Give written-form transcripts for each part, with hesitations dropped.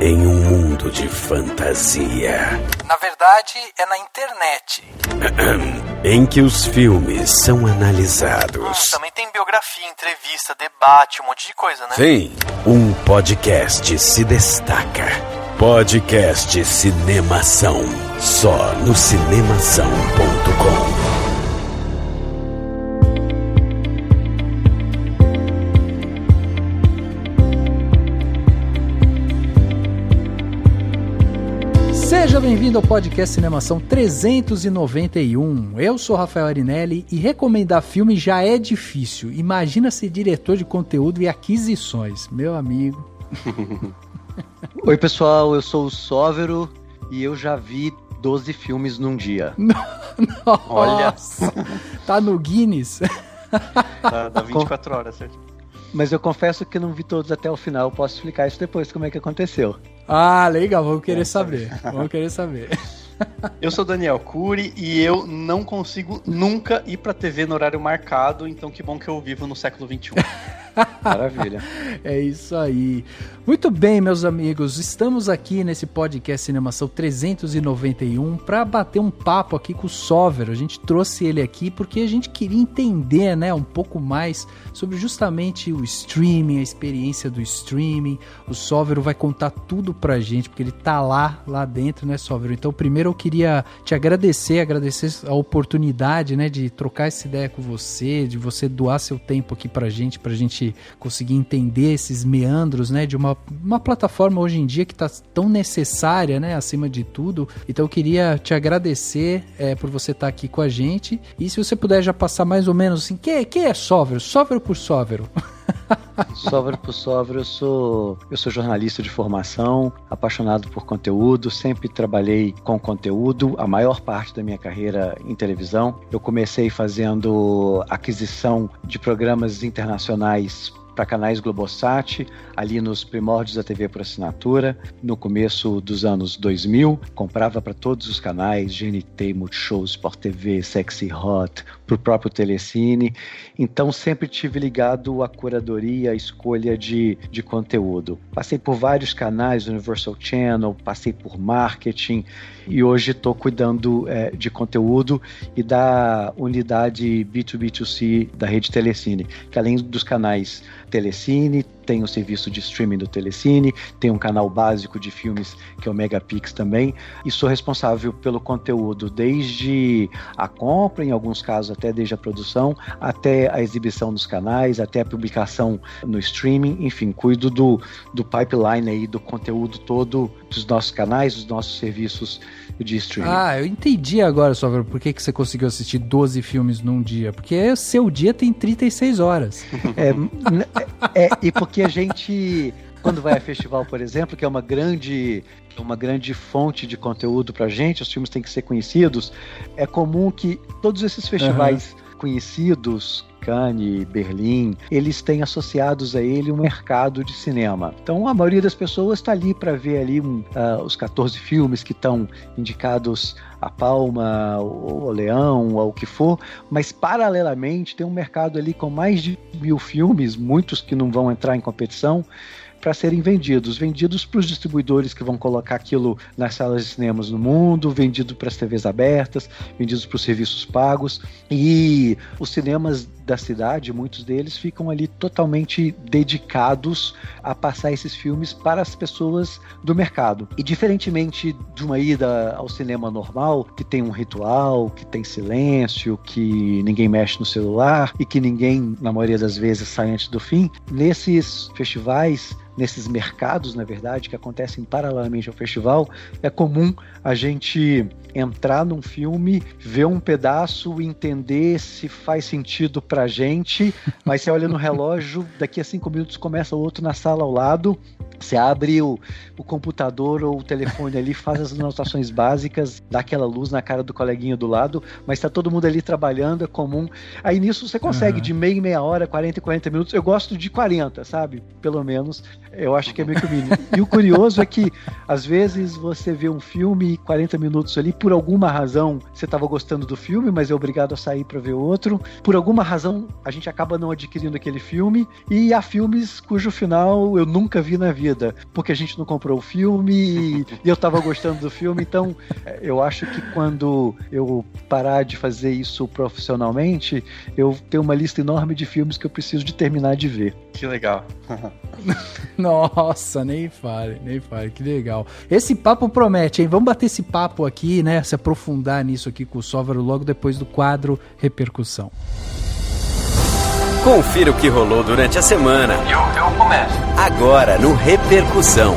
em um mundo de fantasia. Na verdade, é na internet. Em que os filmes são analisados. Também tem biografia, entrevista, debate, um monte de coisa, né? Sim, um podcast se destaca. Podcast Cinemação. Só no cinemação.com. Seja bem-vindo ao podcast Cinemação 391. Eu sou Rafael Arinelli e recomendar filme já é difícil. Imagina ser diretor de conteúdo e aquisições, meu amigo. Oi pessoal, eu sou o Sóvero e eu já vi 12 filmes num dia. Nossa, olha, tá no Guinness. Dá 24 horas, certo? Mas eu confesso que não vi todos até o final, eu posso explicar isso depois, como é que aconteceu. Ah, legal, vamos querer saber. Eu sou Daniel Cury e eu não consigo nunca ir pra TV no horário marcado, então que bom que eu vivo no século XXI. Maravilha. É isso aí. Muito bem, meus amigos, estamos aqui nesse podcast Cinemação 391 para bater um papo aqui com o Sóvero. A gente trouxe ele aqui porque a gente queria entender, né, um pouco mais sobre justamente o streaming, a experiência do streaming. O Sóvero vai contar tudo pra gente, porque ele tá lá dentro, né, Sóvero? Então, primeiro eu queria te agradecer a oportunidade, né, de trocar essa ideia com você, de você doar seu tempo aqui pra gente conseguir entender esses meandros, né, de uma plataforma hoje em dia que está tão necessária, né, acima de tudo. Então eu queria te agradecer por você estar aqui com a gente, e se você puder já passar mais ou menos assim, quem é Sóvero? Sóvero por Sóvero. Sóvero por Sóvero, eu sou jornalista de formação, apaixonado por conteúdo, sempre trabalhei com conteúdo, a maior parte da minha carreira em televisão. Eu comecei fazendo aquisição de programas internacionais para canais Globosat, ali nos primórdios da TV por assinatura, no começo dos anos 2000, comprava para todos os canais, GNT, Multishow, Sport TV, Sexy Hot, para o próprio Telecine. Então sempre tive ligado à curadoria, à escolha de conteúdo. Passei por vários canais, Universal Channel, passei por marketing e hoje estou cuidando de conteúdo e da unidade B2B2C da rede Telecine, que além dos canais Telecine, tem o serviço de streaming do Telecine, tem um canal básico de filmes que é o Megapix também, e sou responsável pelo conteúdo desde a compra, em alguns casos até desde a produção, até a exibição nos canais, até a publicação no streaming, enfim, cuido do pipeline aí, do conteúdo todo dos nossos canais, dos nossos serviços de streaming. Ah, eu entendi agora, Sóvero, por que você conseguiu assistir 12 filmes num dia, porque seu dia tem 36 horas. E porque a gente, quando vai a festival, por exemplo, que é uma grande fonte de conteúdo pra gente, os filmes têm que ser conhecidos, é comum que todos esses festivais conhecidos, Cannes, Berlim, eles têm associados a ele um mercado de cinema. Então a maioria das pessoas está ali para ver ali os 14 filmes que estão indicados a Palma, o Leão, ou o que for, mas paralelamente tem um mercado ali com mais de 1.000 filmes, muitos que não vão entrar em competição, para serem vendidos para os distribuidores que vão colocar aquilo nas salas de cinemas no mundo, vendido para as TVs abertas, vendidos para os serviços pagos, e os cinemas da cidade, muitos deles ficam ali totalmente dedicados a passar esses filmes para as pessoas do mercado. E diferentemente de uma ida ao cinema normal, que tem um ritual, que tem silêncio, que ninguém mexe no celular e que ninguém, na maioria das vezes, sai antes do fim, nesses festivais, nesses mercados, na verdade, que acontecem paralelamente ao festival, é comum a gente entrar num filme, ver um pedaço e entender se faz sentido pra gente, mas você olha no relógio, daqui a 5 minutos começa outro na sala ao lado, você abre o computador ou o telefone ali, faz as anotações básicas, dá aquela luz na cara do coleguinha do lado, mas tá todo mundo ali trabalhando, é comum. Aí nisso você consegue de meia hora, 40 minutos. Eu gosto de 40, sabe? Pelo menos, eu acho que é meio que o mínimo. E o curioso é que, às vezes, você vê um filme 40 minutos ali, por alguma razão, você estava gostando do filme, mas é obrigado a sair para ver outro. Por alguma razão, a gente acaba não adquirindo aquele filme, e há filmes cujo final eu nunca vi na vida, perdida, porque a gente não comprou o filme e eu tava gostando do filme. Então, eu acho que quando eu parar de fazer isso profissionalmente, eu tenho uma lista enorme de filmes que eu preciso de terminar de ver. Que legal. Nossa, nem fale, que legal. Esse papo promete, hein? Vamos bater esse papo aqui, né? Se aprofundar nisso aqui com o Sóvero logo depois do quadro Repercussão. Confira o que rolou durante a semana. Eu começo. Agora no Repercussão.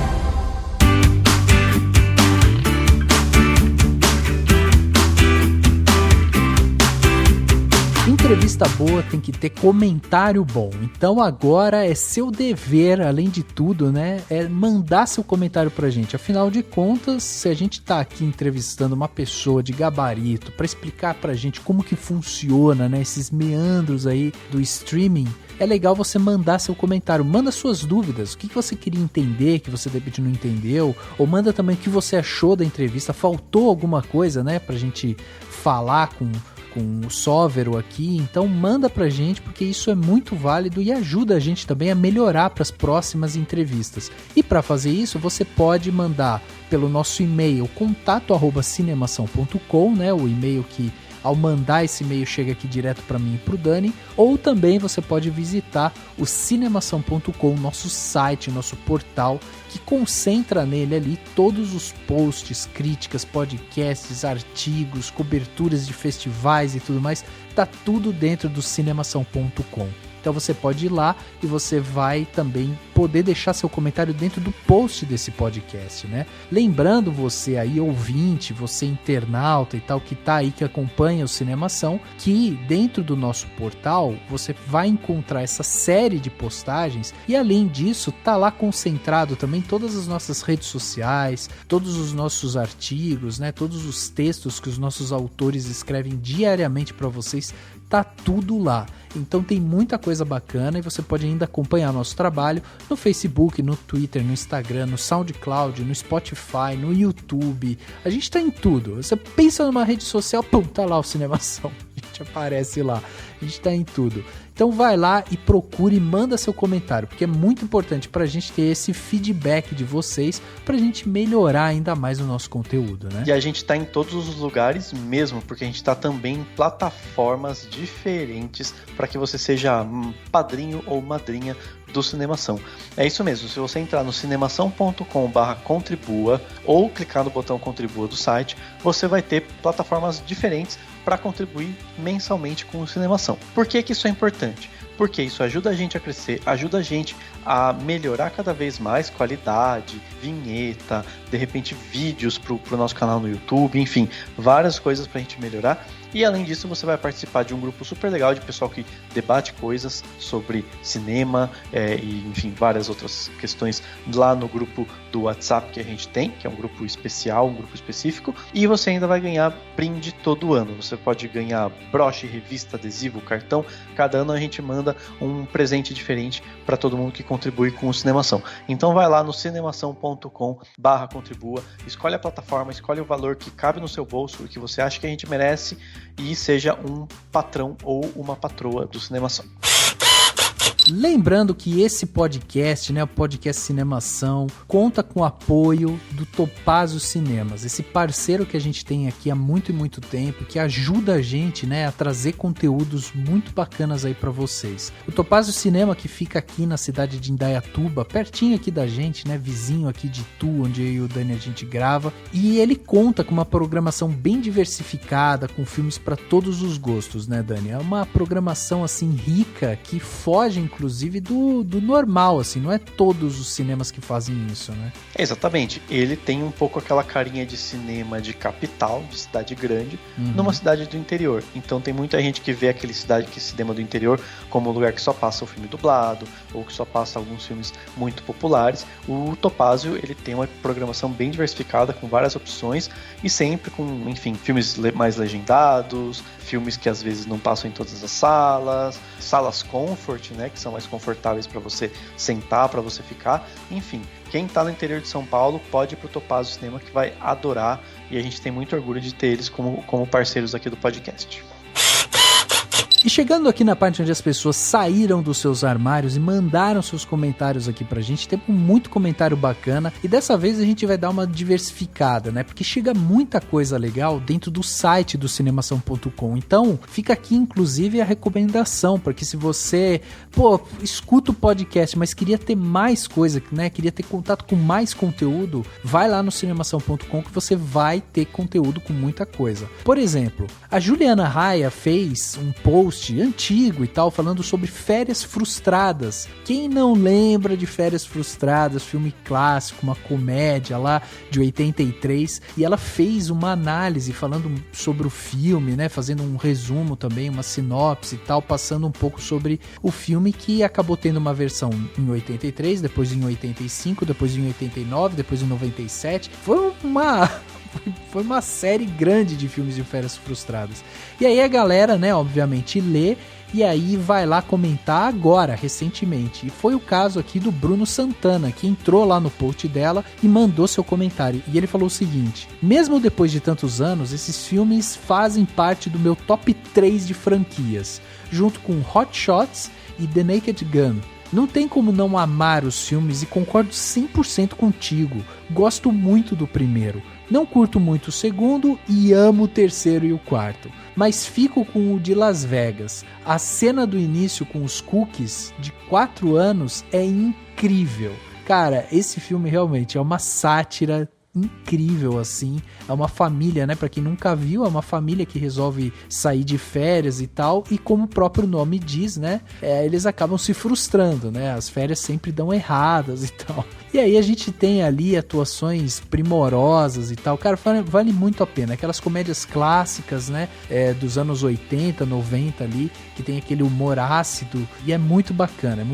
Entrevista boa tem que ter comentário bom. Então agora é seu dever, além de tudo, né, é mandar seu comentário pra gente. Afinal de contas, se a gente tá aqui entrevistando uma pessoa de gabarito pra explicar pra gente como que funciona, né, esses meandros aí do streaming, é legal você mandar seu comentário. Manda suas dúvidas, o que você queria entender, que você de repente não entendeu, ou manda também o que você achou da entrevista, faltou alguma coisa, né, pra gente falar com o Sóvero aqui, então manda pra gente, porque isso é muito válido e ajuda a gente também a melhorar para as próximas entrevistas. E para fazer isso, você pode mandar pelo nosso e-mail contato@cinemação.com, né, o e-mail que ao mandar esse e-mail chega aqui direto para mim e pro Dani, ou também você pode visitar o cinemação.com, nosso site, nosso portal, que concentra nele ali todos os posts, críticas, podcasts, artigos, coberturas de festivais e tudo mais, tá tudo dentro do cinemação.com. Então você pode ir lá e você vai também poder deixar seu comentário dentro do post desse podcast, né? Lembrando você aí, ouvinte, você internauta e tal, que tá aí, que acompanha o Cinemação, que dentro do nosso portal você vai encontrar essa série de postagens e além disso tá lá concentrado também todas as nossas redes sociais, todos os nossos artigos, né? Todos os textos que os nossos autores escrevem diariamente para vocês, tá tudo lá. Então tem muita coisa bacana e você pode ainda acompanhar nosso trabalho no Facebook, no Twitter, no Instagram, no SoundCloud, no Spotify, no YouTube. A gente tá em tudo. Você pensa numa rede social, pum, tá lá o Cinemação. A gente aparece lá. A gente tá em tudo. Então vai lá e procure e manda seu comentário, porque é muito importante pra gente ter esse feedback de vocês, pra gente melhorar ainda mais o nosso conteúdo, né? E a gente tá em todos os lugares mesmo, porque a gente tá também em plataformas diferentes para que você seja padrinho ou madrinha do Cinemação. É isso mesmo, se você entrar no cinemação.com/contribua ou clicar no botão contribua do site, você vai ter plataformas diferentes para contribuir mensalmente com o Cinemação. Por que isso é importante? Porque isso ajuda a gente a crescer, ajuda a gente a melhorar cada vez mais qualidade, vinheta, de repente vídeos pro nosso canal no YouTube, enfim, várias coisas pra gente melhorar. E além disso, você vai participar de um grupo super legal de pessoal que debate coisas sobre cinema e, enfim, várias outras questões lá no grupo do WhatsApp que a gente tem, que é um grupo especial, um grupo específico. E você ainda vai ganhar brinde todo ano. Você pode ganhar broche, revista, adesivo, cartão. Cada ano a gente manda um presente diferente para todo mundo que contribui com o Cinemação. Então vai lá no cinemação.com/contribua, escolhe a plataforma, escolhe o valor que cabe no seu bolso e que você acha que a gente merece e seja um patrão ou uma patroa do Cinemação. Lembrando que esse podcast, né, o podcast Cinemação, conta com o apoio do Topázio Cinemas, esse parceiro que a gente tem aqui há muito e muito tempo, que ajuda a gente, né, a trazer conteúdos muito bacanas aí para vocês. O Topázio Cinema, que fica aqui na cidade de Indaiatuba, pertinho aqui da gente, né, vizinho aqui de Itu, onde eu e o Dani a gente grava, e ele conta com uma programação bem diversificada, com filmes para todos os gostos, né, Dani? É uma programação assim rica que foge inclusive do normal, assim, não é todos os cinemas que fazem isso, né? Exatamente, ele tem um pouco aquela carinha de cinema de capital, de cidade grande, numa cidade do interior. Então tem muita gente que vê aquele cinema do interior como um lugar que só passa o filme dublado, ou que só passa alguns filmes muito populares. O Topázio, ele tem uma programação bem diversificada, com várias opções, e sempre com, enfim, filmes mais legendados, filmes que às vezes não passam em todas as salas comfort, né, que são mais confortáveis para você sentar, para você ficar, enfim. Quem tá no interior de São Paulo pode ir pro Topázio Cinema, que vai adorar, e a gente tem muito orgulho de ter eles como parceiros aqui do podcast. E chegando aqui na parte onde as pessoas saíram dos seus armários e mandaram seus comentários aqui pra gente, tem muito comentário bacana, e dessa vez a gente vai dar uma diversificada, né? Porque chega muita coisa legal dentro do site do cinemação.com. Então, fica aqui inclusive a recomendação, porque se você, escuta o podcast, mas queria ter mais coisa, né? Queria ter contato com mais conteúdo, vai lá no cinemação.com que você vai ter conteúdo com muita coisa. Por exemplo, a Juliana Raia fez um post antigo e tal, falando sobre Férias Frustradas. Quem não lembra de Férias Frustradas, filme clássico, uma comédia lá de 83, e ela fez uma análise falando sobre o filme, né, fazendo um resumo também, uma sinopse e tal, passando um pouco sobre o filme, que acabou tendo uma versão em 83, depois em 85, depois em 89, depois em 97. Foi uma série grande de filmes de Férias Frustradas. E aí a galera, né, obviamente lê e aí vai lá comentar agora, recentemente. E foi o caso aqui do Bruno Santana, que entrou lá no post dela e mandou seu comentário. E ele falou o seguinte: mesmo depois de tantos anos, esses filmes fazem parte do meu top 3 de franquias, junto com Hot Shots e The Naked Gun. Não tem como não amar os filmes e concordo 100% contigo. Gosto muito do primeiro. Não curto muito o segundo e amo o terceiro e o quarto. Mas fico com o de Las Vegas. A cena do início com os cookies de 4 anos é incrível. Cara, esse filme realmente é uma sátira incrível, assim. É uma família, né, pra quem nunca viu, é uma família que resolve sair de férias e tal, e como o próprio nome diz, né, eles acabam se frustrando, né, as férias sempre dão erradas e tal. E aí a gente tem ali atuações primorosas e tal. Cara, vale muito a pena. Aquelas comédias clássicas, né, dos anos 80, 90 ali, que tem aquele humor ácido, e é muito bacana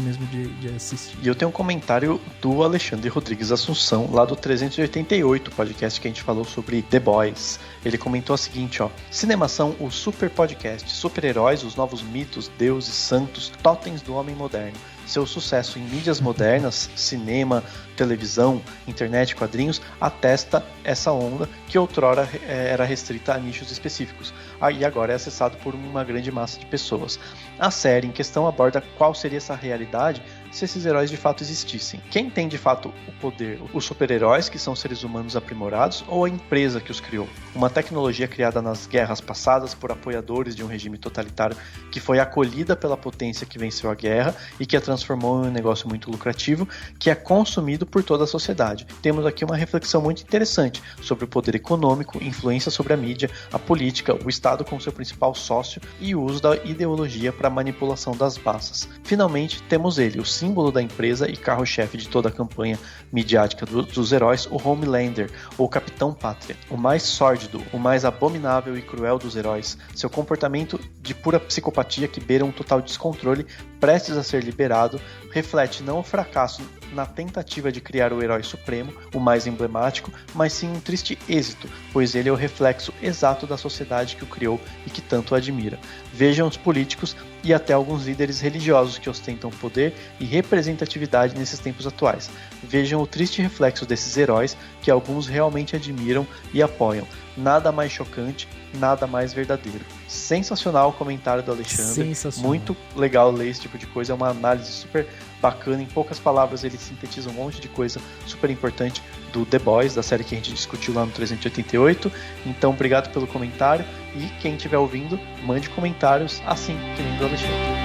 mesmo de assistir. E eu tenho um comentário do Alexandre Rodrigues Assunção, lá do 388, podcast que a gente falou sobre The Boys. Ele comentou o seguinte, ó: Cinemação, o super podcast, super-heróis, os novos mitos, deuses, santos, totens do homem moderno. Seu sucesso em mídias modernas, cinema, televisão, internet, quadrinhos, atesta essa onda que outrora era restrita a nichos específicos, e agora é acessado por uma grande massa de pessoas. A série em questão aborda qual seria essa realidade se esses heróis de fato existissem. Quem tem de fato o poder? Os super-heróis, que são seres humanos aprimorados, ou a empresa que os criou? Uma tecnologia criada nas guerras passadas por apoiadores de um regime totalitário que foi acolhida pela potência que venceu a guerra e que a transformou em um negócio muito lucrativo, que é consumido por toda a sociedade. Temos aqui uma reflexão muito interessante sobre o poder econômico, influência sobre a mídia, a política, o Estado como seu principal sócio e o uso da ideologia para manipulação das massas. Finalmente, temos ele, o símbolo da empresa e carro-chefe de toda a campanha midiática dos heróis, o Homelander, ou Capitão Pátria, o mais sórdido, o mais abominável e cruel dos heróis. Seu comportamento de pura psicopatia que beira um total descontrole, prestes a ser liberado, reflete não o fracasso na tentativa de criar o herói supremo, o mais emblemático, mas sim um triste êxito, pois ele é o reflexo exato da sociedade que o criou e que tanto o admira. Vejam os políticos e até alguns líderes religiosos que ostentam poder e representatividade nesses tempos atuais. Vejam o triste reflexo desses heróis que alguns realmente admiram e apoiam. Nada mais chocante, nada mais verdadeiro. Sensacional o comentário do Alexandre. Muito legal ler esse tipo de coisa. É uma análise super bacana. Em poucas palavras ele sintetiza um monte de coisa super importante do The Boys, da série que a gente discutiu lá no 388. Então obrigado pelo comentário. E quem estiver ouvindo, mande comentários assim que nem do Alexandre.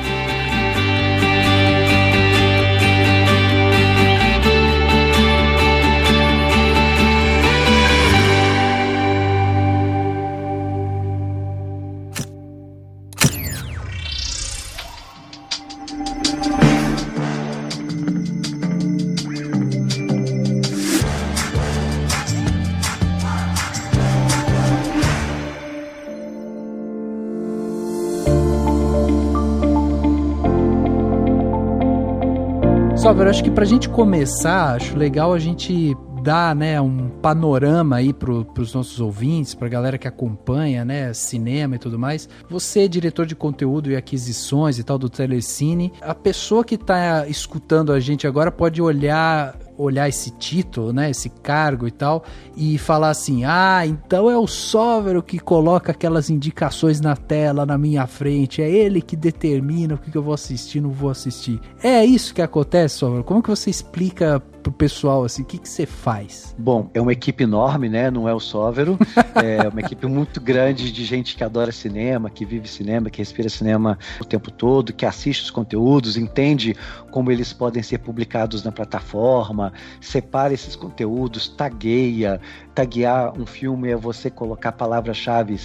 Salve, eu acho que pra gente começar, acho legal a gente dar, né, um panorama aí pros nossos ouvintes, pra galera que acompanha, né, cinema e tudo mais. Você, diretor de conteúdo e aquisições e tal do Telecine, a pessoa que tá escutando a gente agora pode olhar olhar esse título, né, esse cargo e tal, e falar assim, então é o Sovero que coloca aquelas indicações na tela, na minha frente, é ele que determina o que eu vou assistir, não vou assistir. É isso que acontece, Sovero? Como que você explica pro pessoal, assim, o que você faz? Bom, é uma equipe enorme, né? Não é o Sovero. É uma equipe muito grande de gente que adora cinema, que vive cinema, que respira cinema o tempo todo, que assiste os conteúdos, entende como eles podem ser publicados na plataforma, separa esses conteúdos, tagueia. Taguear um filme é você colocar palavras-chave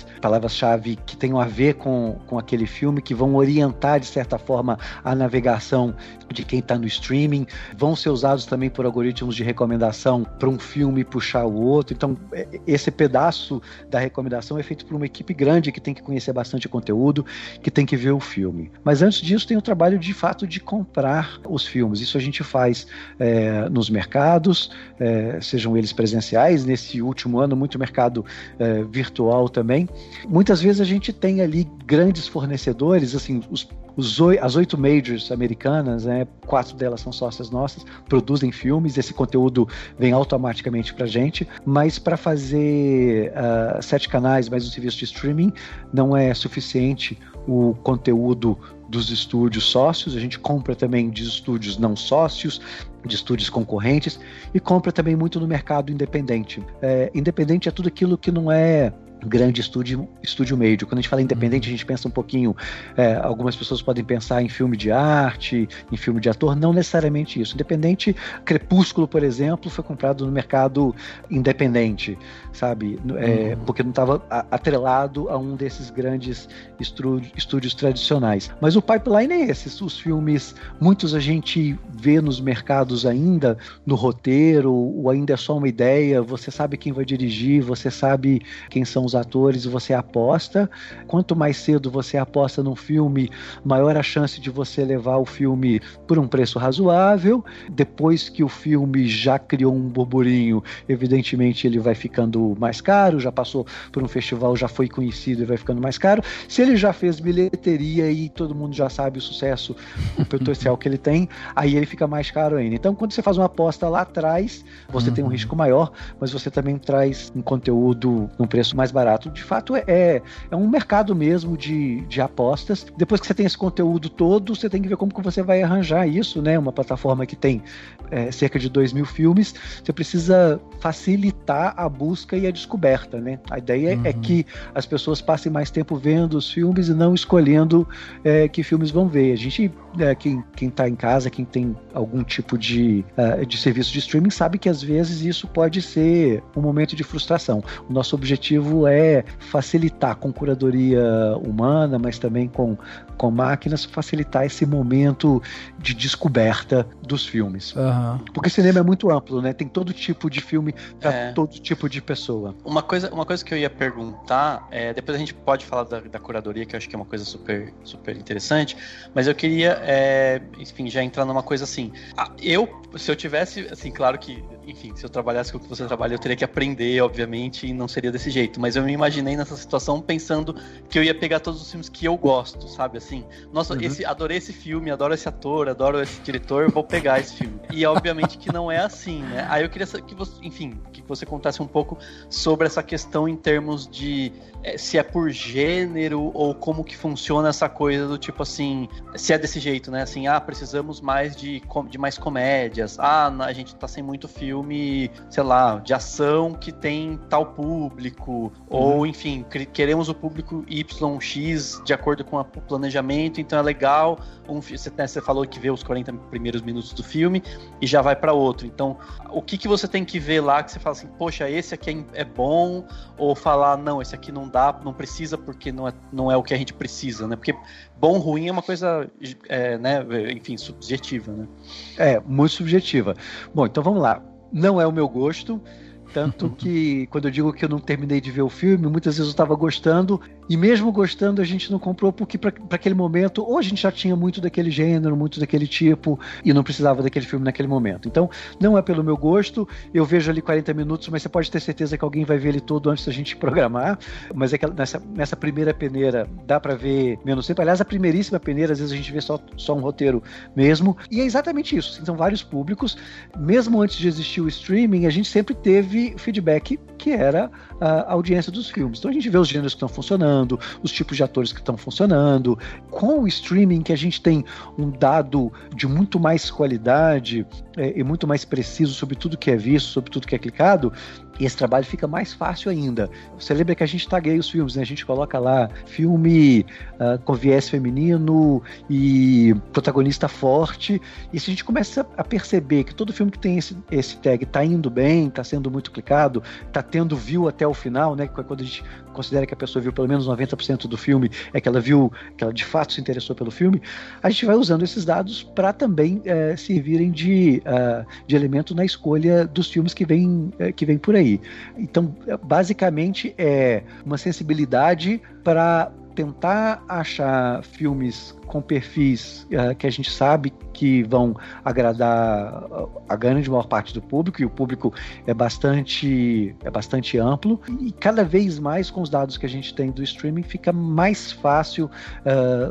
que tenham a ver com aquele filme, que vão orientar, de certa forma, a navegação de quem está no streaming. Vão ser usados também por algoritmos de recomendação para um filme puxar o outro. Então, esse pedaço da recomendação é feito por uma equipe grande que tem que conhecer bastante conteúdo, que tem que ver o filme. Mas antes disso, tem o trabalho, de fato, de comprar os filmes. Isso a gente faz nos mercados, sejam eles presenciais, nesse último ano, muito mercado virtual também. Muitas vezes a gente tem ali grandes fornecedores, assim, as 8 majors americanas, 4 delas são sócias nossas, produzem filmes, esse conteúdo vem automaticamente pra gente, mas para fazer 7 canais mais um serviço de streaming, não é suficiente o conteúdo dos estúdios sócios. A gente compra também de estúdios não sócios, de estúdios concorrentes, e compra também muito no mercado independente. Independente é tudo aquilo que não é grande estúdio médio. Quando a gente fala independente, a gente pensa um pouquinho, algumas pessoas podem pensar em filme de arte, em filme de ator, não necessariamente isso. Independente, Crepúsculo, por exemplo, foi comprado no mercado independente, sabe? Porque não estava atrelado a um desses grandes estúdios tradicionais. Mas o pipeline é esse. Os filmes, muitos a gente vê nos mercados ainda, no roteiro, ou ainda é só uma ideia, você sabe quem vai dirigir, você sabe quem são os atores e você aposta. Quanto mais cedo você aposta num filme, maior a chance de você levar o filme por um preço razoável. Depois que o filme já criou um burburinho, evidentemente ele vai ficando mais caro, já passou por um festival, já foi conhecido e vai ficando mais caro. Se ele já fez bilheteria e todo mundo já sabe o sucesso, o potencial que ele tem, aí ele fica mais caro ainda. Então, quando você faz uma aposta lá atrás, você tem um risco maior, mas você também traz um conteúdo num preço mais barato. De fato, é um mercado mesmo de apostas. Depois que você tem esse conteúdo todo, você tem que ver como que você vai arranjar isso, né? Uma plataforma que tem cerca de 2.000 filmes, você precisa facilitar a busca e a descoberta, né? A ideia é que as pessoas passem mais tempo vendo os filmes e não escolhendo que filmes vão ver. A gente, quem está em casa, quem tem algum tipo de serviço de streaming, sabe que às vezes isso pode ser um momento de frustração. O nosso objetivo é facilitar com curadoria humana, mas também com máquinas, facilitar esse momento de descoberta dos filmes. Porque cinema é muito amplo, né? Tem todo tipo de filme para todo tipo de pessoa. Uma coisa que eu ia perguntar, depois a gente pode falar da curadoria, que eu acho que é uma coisa super, super interessante, mas eu queria, enfim, já entrar numa coisa assim. Se eu tivesse, assim, claro que, enfim, se eu trabalhasse com o que você trabalha, eu teria que aprender, obviamente, e não seria desse jeito, mas eu me imaginei nessa situação pensando que eu ia pegar todos os filmes que eu gosto, sabe, assim, nossa, adorei esse filme, adoro esse ator, adoro esse diretor, vou pegar esse filme. E obviamente que não é assim, né? Aí eu queria que você, enfim, que você contasse um pouco sobre essa questão em termos de se é por gênero ou como que funciona essa coisa do tipo assim, se é desse jeito, né? Assim, precisamos mais de mais comédias, a gente tá sem muito filme, sei lá, de ação que tem tal público, ou enfim, queremos o público YX de acordo com o planejamento, então é legal, você falou que vê os 40 primeiros minutos do filme e já vai para outro, então o que você tem que ver lá que você fala assim, poxa, esse aqui é bom, ou falar, não, esse aqui não dá, não precisa porque não é o que a gente precisa, né? Porque bom, ruim é uma coisa, né, enfim, subjetiva, né? Muito subjetiva. Bom, então vamos lá. Não é o meu gosto, Tanto que, quando eu digo que eu não terminei de ver o filme, muitas vezes eu estava gostando, e mesmo gostando a gente não comprou, porque para aquele momento, ou a gente já tinha muito daquele gênero, muito daquele tipo, e não precisava daquele filme naquele momento. Então, não é pelo meu gosto, eu vejo ali 40 minutos, mas você pode ter certeza que alguém vai ver ele todo antes da gente programar, mas é que nessa primeira peneira dá para ver menos tempo. Aliás, a primeiríssima peneira, às vezes a gente vê só um roteiro mesmo, e é exatamente isso, assim, são vários públicos. Mesmo antes de existir o streaming, a gente sempre teve feedback que era a audiência dos filmes. Então a gente vê os gêneros que estão funcionando, os tipos de atores que estão funcionando. Com o streaming, que a gente tem um dado de muito mais qualidade e muito mais preciso sobre tudo que é visto, sobre tudo que é clicado, e esse trabalho fica mais fácil ainda. Você lembra que a gente tagueia os filmes, né? A gente coloca lá filme com viés feminino e protagonista forte, e se a gente começa a perceber que todo filme que tem esse tag tá indo bem, tá sendo muito clicado, tá tendo view até o final, né? Quando a gente considera que a pessoa viu pelo menos 90% do filme, é que ela viu, que ela de fato se interessou pelo filme, a gente vai usando esses dados para também servirem de elemento na escolha dos filmes que vem por aí. Então, basicamente, é uma sensibilidade para tentar achar filmes com perfis que a gente sabe que vão agradar a grande maior parte do público, e o público é bastante amplo, e cada vez mais com os dados que a gente tem do streaming fica mais fácil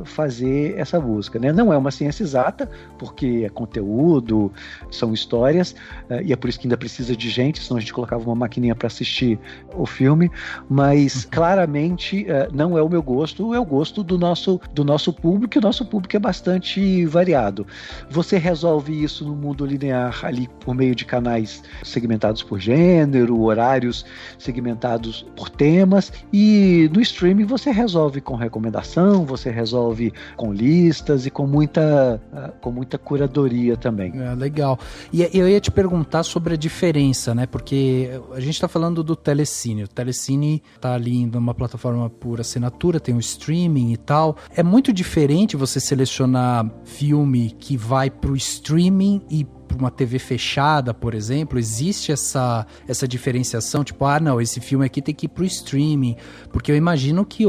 fazer essa busca, né? Não é uma ciência exata, porque é conteúdo, são histórias, e é por isso que ainda precisa de gente, senão a gente colocava uma maquininha para assistir o filme, mas claramente não é o meu gosto, é o gosto do nosso público, e o nosso público é bastante variado. Você resolve isso no mundo linear ali por meio de canais segmentados por gênero, horários segmentados por temas, e no streaming você resolve com recomendação, você resolve com listas e com muita curadoria também. Legal. E eu ia te perguntar sobre a diferença, né? Porque a gente está falando do Telecine. O Telecine está ali numa plataforma por assinatura, tem o streaming e tal. É muito diferente você selecionar filme que vai pro streaming e para uma TV fechada, por exemplo? Existe essa diferenciação? Tipo, não, esse filme aqui tem que ir pro streaming. Porque eu imagino que,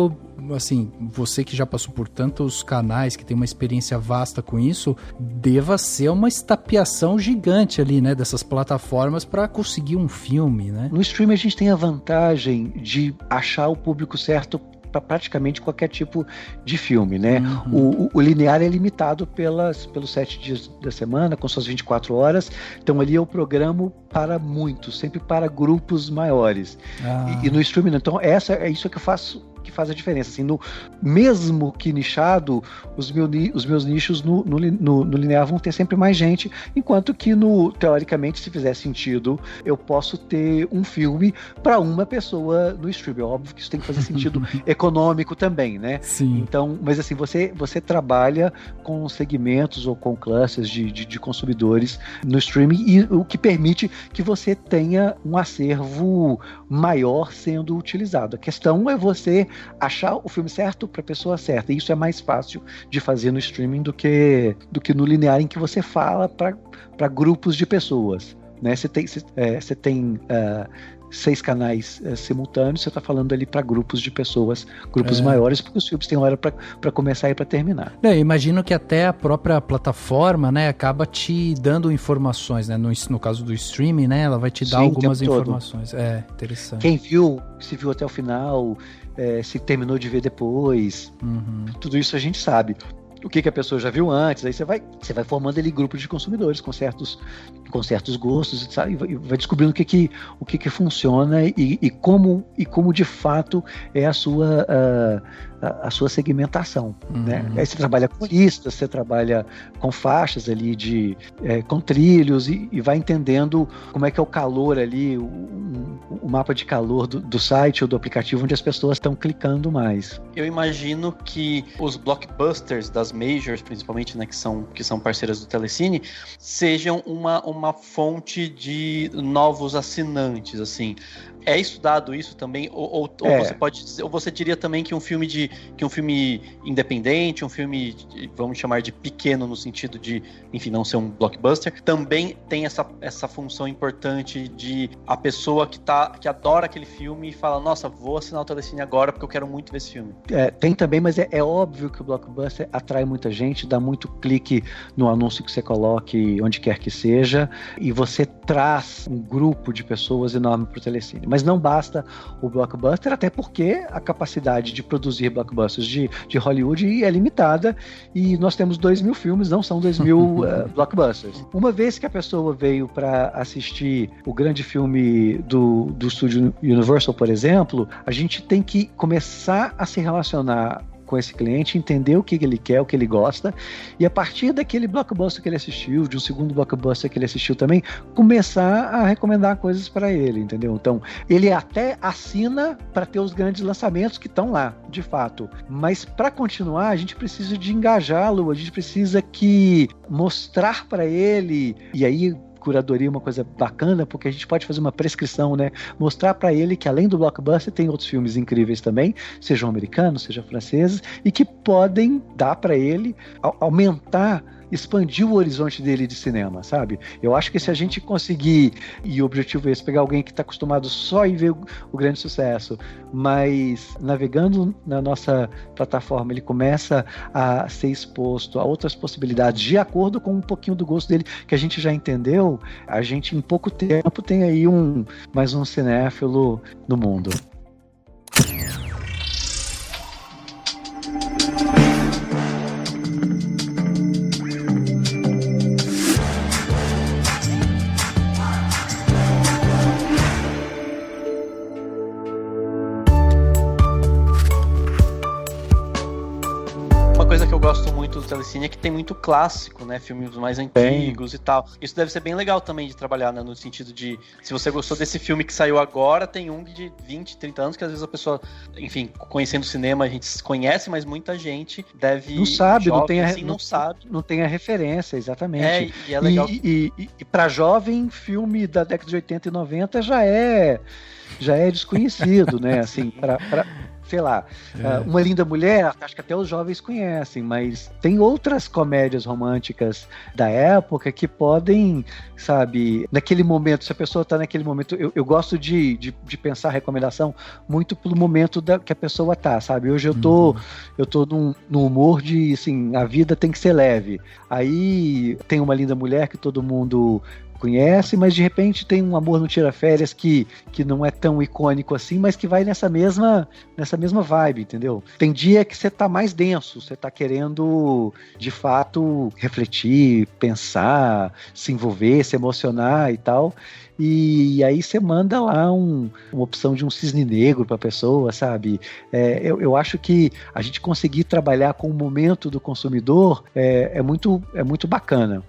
assim, você que já passou por tantos canais, que tem uma experiência vasta com isso, deva ser uma estapeação gigante ali, né, dessas plataformas para conseguir um filme, né? No streaming a gente tem a vantagem de achar o público certo para praticamente qualquer tipo de filme, né? O linear é limitado pelos 7 dias da semana, com suas 24 horas, então ali eu programo para muitos, sempre para grupos maiores. E no streaming, então, é isso que eu faço, que faz a diferença, assim, mesmo que nichado, os meus nichos no linear vão ter sempre mais gente, enquanto que teoricamente, se fizer sentido, eu posso ter um filme para uma pessoa no streaming. É óbvio que isso tem que fazer sentido econômico também, né? Sim. Então, mas assim, você trabalha com segmentos ou com classes de consumidores no streaming, e o que permite que você tenha um acervo maior sendo utilizado. A questão é você achar o filme certo para a pessoa certa, e isso é mais fácil de fazer no streaming do que no linear, em que você fala para grupos de pessoas, né? Você tem 6 canais simultâneos, você está falando ali para grupos de pessoas, grupos maiores, porque os filmes têm hora para começar e para terminar. Eu imagino que até a própria plataforma, né, acaba te dando informações, né? No caso do streaming, né, ela vai te dar algumas informações. É interessante. Quem viu, se viu até o final, se terminou de ver depois, tudo isso a gente sabe. O que a pessoa já viu antes, aí você vai formando ali grupos de consumidores com certos gostos, sabe? E vai descobrindo o que funciona e como de fato é a sua segmentação, né? Aí você trabalha com listas, você trabalha com faixas ali com trilhos e vai entendendo como é que é o calor ali, o mapa de calor do site ou do aplicativo onde as pessoas estão clicando mais. Eu imagino que os blockbusters das majors, principalmente, né, que são parceiras do Telecine, sejam uma fonte de novos assinantes, assim. é estudado isso também? Ou você diria também que um filme independente, um filme, vamos chamar de pequeno no sentido de, enfim, não ser um blockbuster, também tem essa função importante de a pessoa que adora aquele filme e fala, nossa, vou assinar o Telecine agora porque eu quero muito ver esse filme. Tem também, mas é óbvio que o blockbuster atrai muita gente, dá muito clique no anúncio que você coloque onde quer que seja, e você traz um grupo de pessoas enorme para o Telecine. Mas não basta o blockbuster, até porque a capacidade de produzir blockbusters de Hollywood é limitada, e nós temos 2.000 filmes, não são 2.000 blockbusters. Uma vez que a pessoa veio para assistir o grande filme do estúdio Universal, por exemplo, a gente tem que começar a se relacionar com esse cliente, entender o que ele quer, o que ele gosta, e a partir daquele blockbuster que ele assistiu, de um segundo blockbuster que ele assistiu também, começar a recomendar coisas para ele, entendeu? Então, ele até assina para ter os grandes lançamentos que estão lá, de fato. Mas para continuar, a gente precisa de engajá-lo, a gente precisa mostrar para ele, e aí curadoria é uma coisa bacana, porque a gente pode fazer uma prescrição, né? Mostrar para ele que além do blockbuster tem outros filmes incríveis também, sejam americanos, sejam franceses, e que podem dar para ele expandir o horizonte dele de cinema, sabe? Eu acho que se a gente conseguir, e o objetivo é esse, pegar alguém que está acostumado só em ver o grande sucesso, mas navegando na nossa plataforma, ele começa a ser exposto a outras possibilidades, de acordo com um pouquinho do gosto dele, que a gente já entendeu, a gente em pouco tempo tem aí mais um cinéfilo no mundo. Do Telecine é que tem muito clássico, né? Filmes mais antigos e tal. Isso deve ser bem legal também de trabalhar, né? No sentido de, se você gostou desse filme que saiu agora, tem um de 20, 30 anos, que às vezes a pessoa, enfim, conhecendo o cinema, a gente conhece, mas muita gente deve... Não sabe, jovem, não sabe. Não tem a referência, exatamente. E é legal. E pra jovem, filme da década de 80 e 90 já é desconhecido, né? Assim, sei lá, Uma Linda Mulher, acho que até os jovens conhecem, mas tem outras comédias românticas da época que podem, sabe, naquele momento, se a pessoa está naquele momento, eu gosto de pensar a recomendação muito pelo momento que a pessoa tá, sabe? Hoje eu tô no humor de, assim, a vida tem que ser leve. Aí tem Uma Linda Mulher que todo mundo conhece, mas de repente tem um Amor no Tira-Férias que não é tão icônico assim, mas que vai nessa mesma vibe, entendeu? Tem dia que você tá mais denso, você tá querendo de fato refletir, pensar, se envolver, se emocionar e tal, e aí você manda lá uma opção de um cisne negro pra pessoa, sabe? Eu acho que a gente conseguir trabalhar com o momento do consumidor é muito bacana.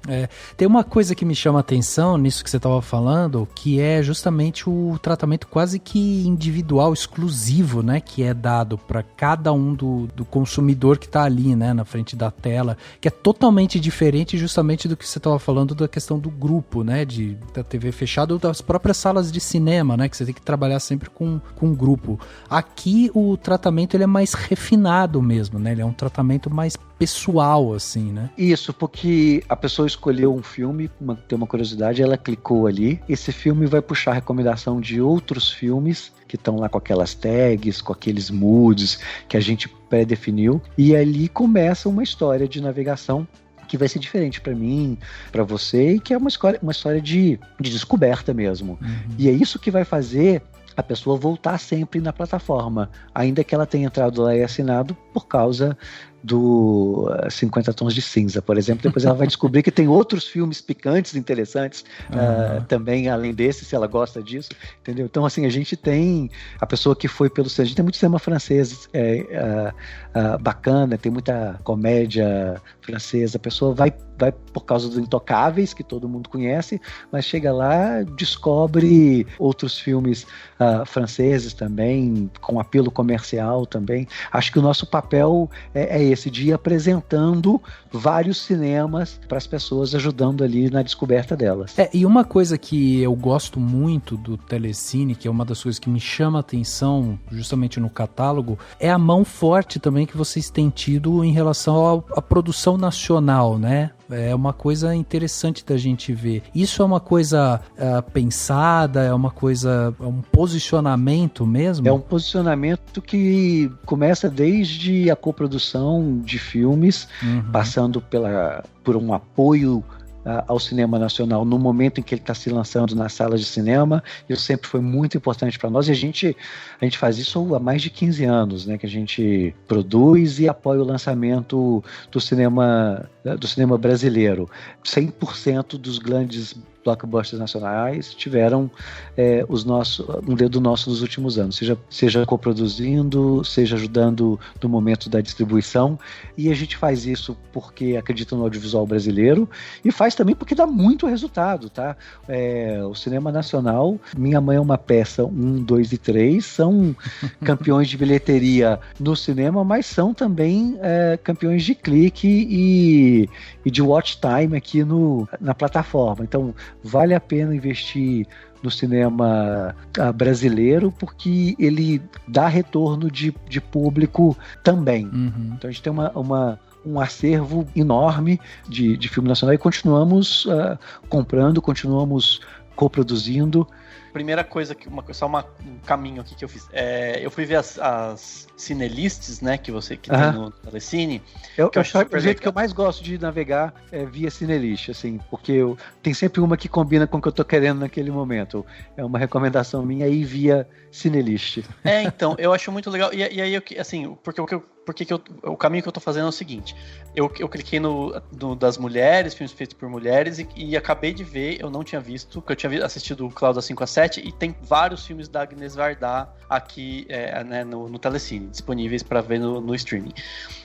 Tem uma coisa que me chama a atenção nisso que você estava falando, que é justamente o tratamento quase que individual, exclusivo, né? Que é dado para cada um do consumidor que está ali, né? Na frente da tela, que é totalmente diferente justamente do que você estava falando da questão do grupo, né? Da TV fechada ou das próprias salas de cinema, né? Que você tem que trabalhar sempre com um grupo. Aqui o tratamento ele é mais refinado mesmo, né? Ele é um tratamento mais pessoal, assim, né? Isso, porque a pessoa escolheu um filme, tem uma curiosidade, ela clicou ali, esse filme vai puxar a recomendação de outros filmes que estão lá com aquelas tags, com aqueles moods que a gente pré-definiu, e ali começa uma história de navegação que vai ser diferente para mim, para você, e que é uma história de descoberta mesmo. E é isso que vai fazer a pessoa voltar sempre na plataforma, ainda que ela tenha entrado lá e assinado por causa do 50 Tons de Cinza, por exemplo. Depois ela vai descobrir que tem outros filmes picantes, interessantes, também, além desse, se ela gosta disso, entendeu? Então, assim, a gente tem a pessoa que foi pelo cinema, a gente tem muito cinema francês bacana, tem muita comédia francesa, a pessoa vai por causa dos Intocáveis, que todo mundo conhece, mas chega lá, descobre outros filmes franceses também, com apelo comercial também. Acho que o nosso papel é esse, de ir apresentando vários cinemas para as pessoas, ajudando ali na descoberta delas. E uma coisa que eu gosto muito do Telecine, que é uma das coisas que me chama a atenção justamente no catálogo, é a mão forte também que vocês têm tido em relação à produção nacional, né? É uma coisa interessante da gente ver. Isso é uma coisa pensada, é uma coisa, é um posicionamento mesmo? É um posicionamento que começa desde a coprodução de filmes, passando por um apoio ao cinema nacional no momento em que ele está se lançando nas salas de cinema. Isso sempre foi muito importante para nós, e a gente faz isso há mais de 15 anos, né, que a gente produz e apoia o lançamento do cinema brasileiro. 100% dos grandes blockbusters nacionais tiveram um dedo nosso nos últimos anos, seja coproduzindo, seja ajudando no momento da distribuição, e a gente faz isso porque acredita no audiovisual brasileiro, e faz também porque dá muito resultado, tá? O cinema nacional, Minha Mãe é uma Peça 1, 2 e 3, são campeões de bilheteria no cinema, mas são também campeões de clique e de watch time aqui na plataforma. Então, vale a pena investir no cinema brasileiro, porque ele dá retorno de público também. Então a gente tem um acervo enorme de filme nacional, e continuamos comprando, continuamos coproduzindo. Primeira coisa, só um caminho aqui que eu fiz. Eu fui ver as Cinelists, né, que tem no Telecine. Eu acho o jeito que eu mais gosto de navegar é via Cinelist, assim, porque tem sempre uma que combina com o que eu tô querendo naquele momento. É uma recomendação minha aí via Cinelist. Então, eu acho muito legal. E aí, assim, o caminho que eu tô fazendo é o seguinte: eu cliquei no das mulheres, filmes feitos por mulheres, e acabei de ver, eu não tinha visto, porque eu tinha assistido o Cláudia 5 a 7, e tem vários filmes da Agnes Varda aqui né, no Telecine, disponíveis para ver no streaming.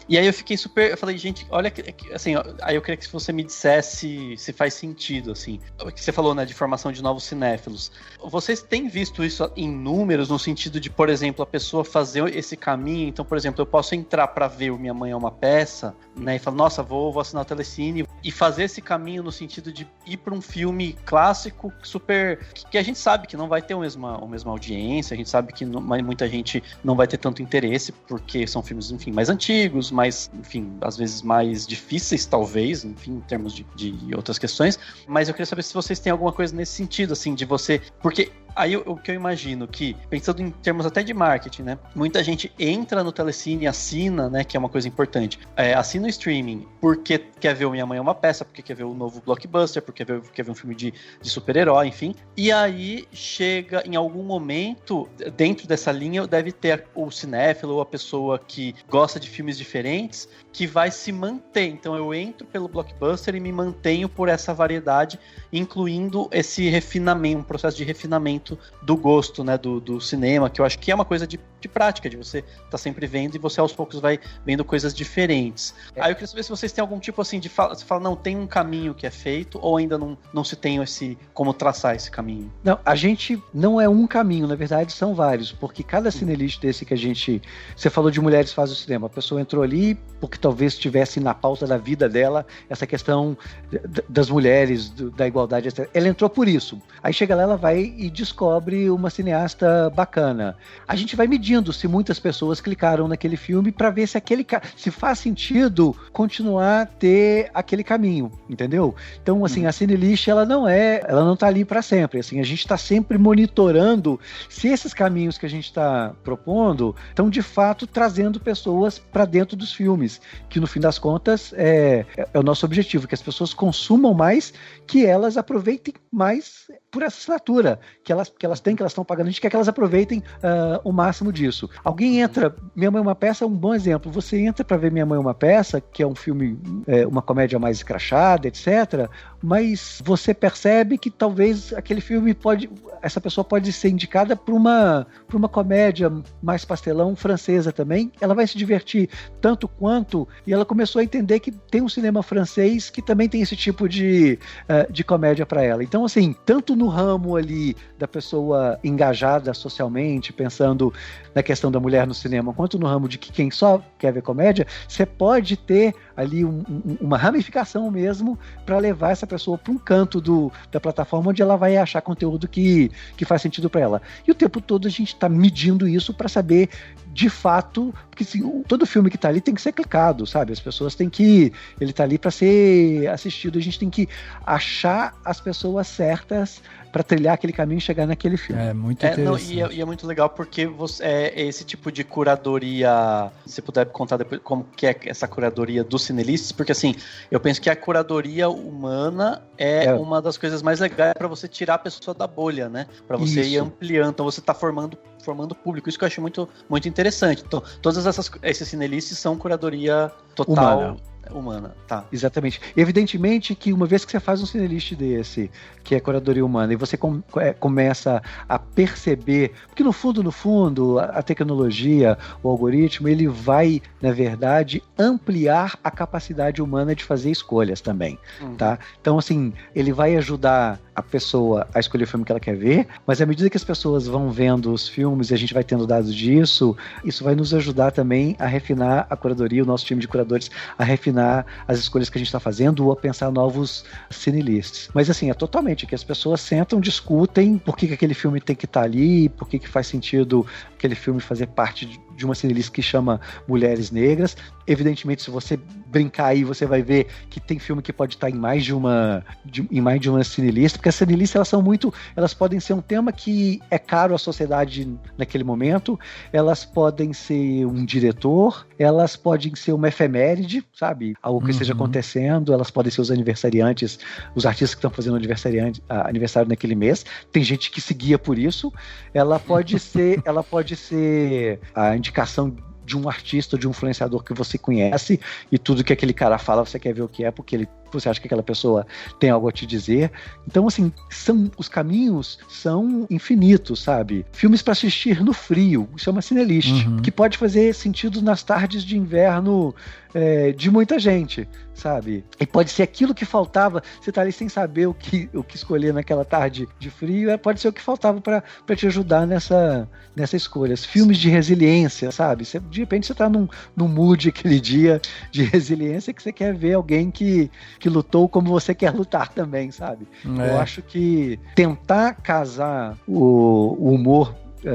E aí eu fiquei eu falei, gente, olha, assim, aí eu queria que você me dissesse se faz sentido, assim, o que você falou, né, de formação de novos cinéfilos. Vocês têm visto isso em números, no sentido de, por exemplo, a pessoa fazer esse caminho? Então, por exemplo, eu posso entrar para ver o Minha Mãe é uma Peça, né, e falar, nossa, vou assinar o Telecine, e fazer esse caminho no sentido de ir para um filme clássico, super, que a gente sabe que não vai ter a mesma audiência, a gente sabe que muita gente não vai ter tanto interesse, porque são filmes, enfim, mais antigos, mais, enfim, às vezes mais difíceis, talvez, enfim, em termos de outras questões, mas eu queria saber se vocês têm alguma coisa nesse sentido, assim, de você, porque aí o que eu imagino que, pensando em termos até de marketing, né, muita gente entra no Telecine, assina, né, que é uma coisa importante, assina o streaming porque quer ver o Minha Mãe é uma Peça, porque quer ver o novo blockbuster, porque quer ver um filme de super-herói, enfim, e aí chega em algum momento, dentro dessa linha, deve ter o cinéfilo ou a pessoa que gosta de filmes diferentes, que vai se manter. Então eu entro pelo blockbuster e me mantenho por essa variedade, incluindo esse refinamento, um processo de refinamento do gosto, né, do cinema, que eu acho que é uma coisa de prática, de você tá sempre vendo e você aos poucos vai vendo coisas diferentes. Aí eu queria saber se vocês têm algum tipo assim de você fala, não, tem um caminho que é feito, ou ainda não se tem como traçar esse caminho? Não, a gente não é um caminho, na verdade são vários, porque cada cinelista desse que você falou de Mulheres Faz o Cinema, a pessoa entrou ali porque talvez estivesse na pauta da vida dela essa questão das mulheres, da igualdade, etc. Ela entrou por isso. Aí chega lá, ela vai e descobre uma cineasta bacana. A gente vai medindo se muitas pessoas clicaram naquele filme para ver se faz sentido continuar a ter aquele caminho, entendeu? Então, assim, a Cinelist, ela não tá ali para sempre. Assim, a gente está sempre monitorando se esses caminhos que a gente está propondo estão, de fato, trazendo pessoas para dentro dos filmes, que no fim das contas é o nosso objetivo, que as pessoas consumam mais, que elas aproveitem mais por essa assinatura que elas têm, que elas estão pagando. A gente quer que elas aproveitem o máximo disso. Alguém entra, Minha Mãe é uma Peça é um bom exemplo, você entra para ver Minha Mãe é uma Peça, que é um filme, uma comédia mais escrachada, etc., mas você percebe que talvez aquele filme essa pessoa pode ser indicada para uma comédia mais pastelão francesa também, ela vai se divertir tanto quanto, e ela começou a entender que tem um cinema francês que também tem esse tipo de comédia para ela. Então, assim, tanto no ramo ali da pessoa engajada socialmente, pensando na questão da mulher no cinema, quanto no ramo de que quem só quer ver comédia, você pode ter ali uma ramificação mesmo para levar essa pessoa para um canto da plataforma onde ela vai achar conteúdo que faz sentido para ela. E o tempo todo a gente está medindo isso para saber de fato, porque assim, todo filme que está ali tem que ser clicado, sabe? As pessoas têm que... Ele está ali para ser assistido, a gente tem que achar as pessoas certas para trilhar aquele caminho e chegar naquele filme. É muito interessante. E é muito legal porque esse tipo de curadoria, se puder contar depois como que é essa curadoria dos cinelistas, porque assim, eu penso que a curadoria humana é uma das coisas mais legais para você tirar a pessoa da bolha, né? Para você ir ampliando, então você está formando público, isso que eu acho muito, muito interessante. Então, todos esses cinelistas são curadoria total humana, tá. Exatamente. Evidentemente que uma vez que você faz um cinelist desse, que é curadoria humana, e você começa a perceber, porque no fundo, a tecnologia, o algoritmo, ele vai, na verdade, ampliar a capacidade humana de fazer escolhas também, tá? Então, assim, ele vai ajudar a pessoa a escolher o filme que ela quer ver, mas à medida que as pessoas vão vendo os filmes e a gente vai tendo dados disso, isso vai nos ajudar também a refinar a curadoria, o nosso time de curadores, a refinar as escolhas que a gente está fazendo ou a pensar novos cinelists. Mas assim, é totalmente que as pessoas sentam, discutem por que aquele filme tem que estar ali, por que faz sentido aquele filme fazer parte de uma cinelista que chama Mulheres Negras. Evidentemente, se você brincar aí, você vai ver que tem filme que pode estar em mais de uma cinelista, porque as cinelistas, elas podem ser um tema que é caro à sociedade naquele momento, elas podem ser um diretor, elas podem ser uma efeméride, sabe? Algo que esteja acontecendo, elas podem ser os aniversariantes, os artistas que estão fazendo aniversário naquele mês. Tem gente que se guia por isso. Ela pode ser a indicação de um artista, de um influenciador que você conhece e tudo que aquele cara fala você quer ver o que é, porque você acha que aquela pessoa tem algo a te dizer. Então, assim, os caminhos são infinitos, sabe? Filmes para assistir no frio, isso é uma cinelist, que pode fazer sentido nas tardes de inverno de muita gente, sabe? E pode ser aquilo que faltava, você tá ali sem saber o que escolher naquela tarde de frio, pode ser o que faltava para te ajudar nessa escolha. Filmes de resiliência, sabe? De repente você tá num mood aquele dia de resiliência que você quer ver alguém que lutou como você quer lutar também, sabe? Eu acho que tentar casar o humor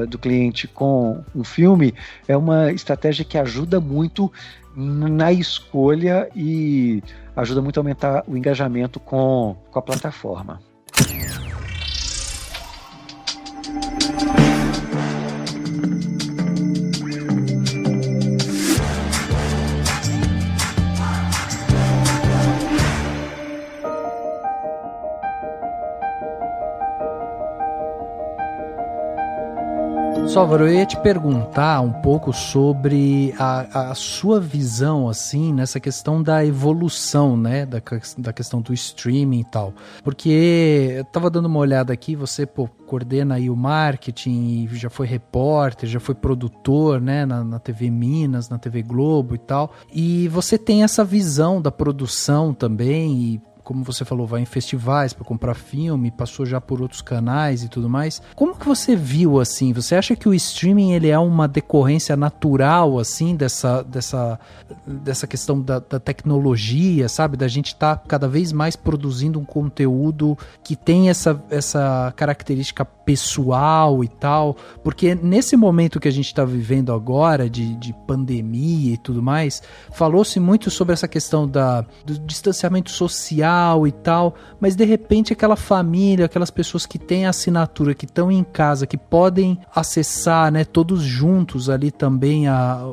do cliente com um filme é uma estratégia que ajuda muito na escolha e ajuda muito a aumentar o engajamento com a plataforma. Sóvaro, eu ia te perguntar um pouco sobre a sua visão, assim, nessa questão da evolução, né, da questão do streaming e tal. Porque eu tava dando uma olhada aqui, você, coordena aí o marketing, já foi repórter, já foi produtor, né, na TV Minas, na TV Globo e tal. E você tem essa visão da produção também e, como você falou, vai em festivais para comprar filme, passou já por outros canais e tudo mais. Como que você viu, assim? Você acha que o streaming ele é uma decorrência natural, assim, dessa questão da tecnologia, sabe? Da gente estar cada vez mais produzindo um conteúdo que tem essa característica pessoal e tal? Porque nesse momento que a gente está vivendo agora, de pandemia e tudo mais, falou-se muito sobre essa questão do distanciamento social e tal, mas de repente aquela família, aquelas pessoas que têm assinatura, que estão em casa, que podem acessar, né, todos juntos ali também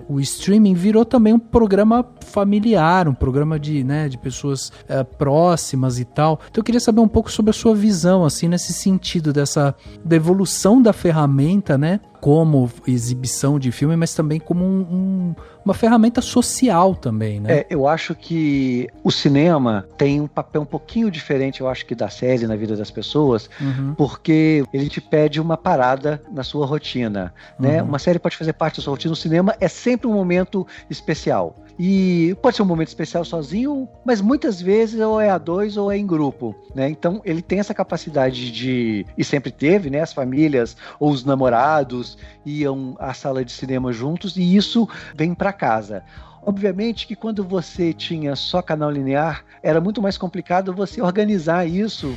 o streaming, virou também um programa familiar, um programa de pessoas próximas e tal. Então eu queria saber um pouco sobre a sua visão, assim, nesse sentido da evolução da ferramenta, né, como exibição de filme, mas também como uma ferramenta social também, né? Eu acho que o cinema tem um papel um pouquinho diferente, eu acho, que da série na vida das pessoas, porque ele te pede uma parada na sua rotina, né? Uma série pode fazer parte da sua rotina, o cinema é sempre um momento especial. E pode ser um momento especial sozinho, mas muitas vezes ou é a dois ou é em grupo, né? Então ele tem essa capacidade de, e sempre teve, né? As famílias ou os namorados iam à sala de cinema juntos e isso vem para casa. Obviamente que quando você tinha só canal linear, era muito mais complicado você organizar isso,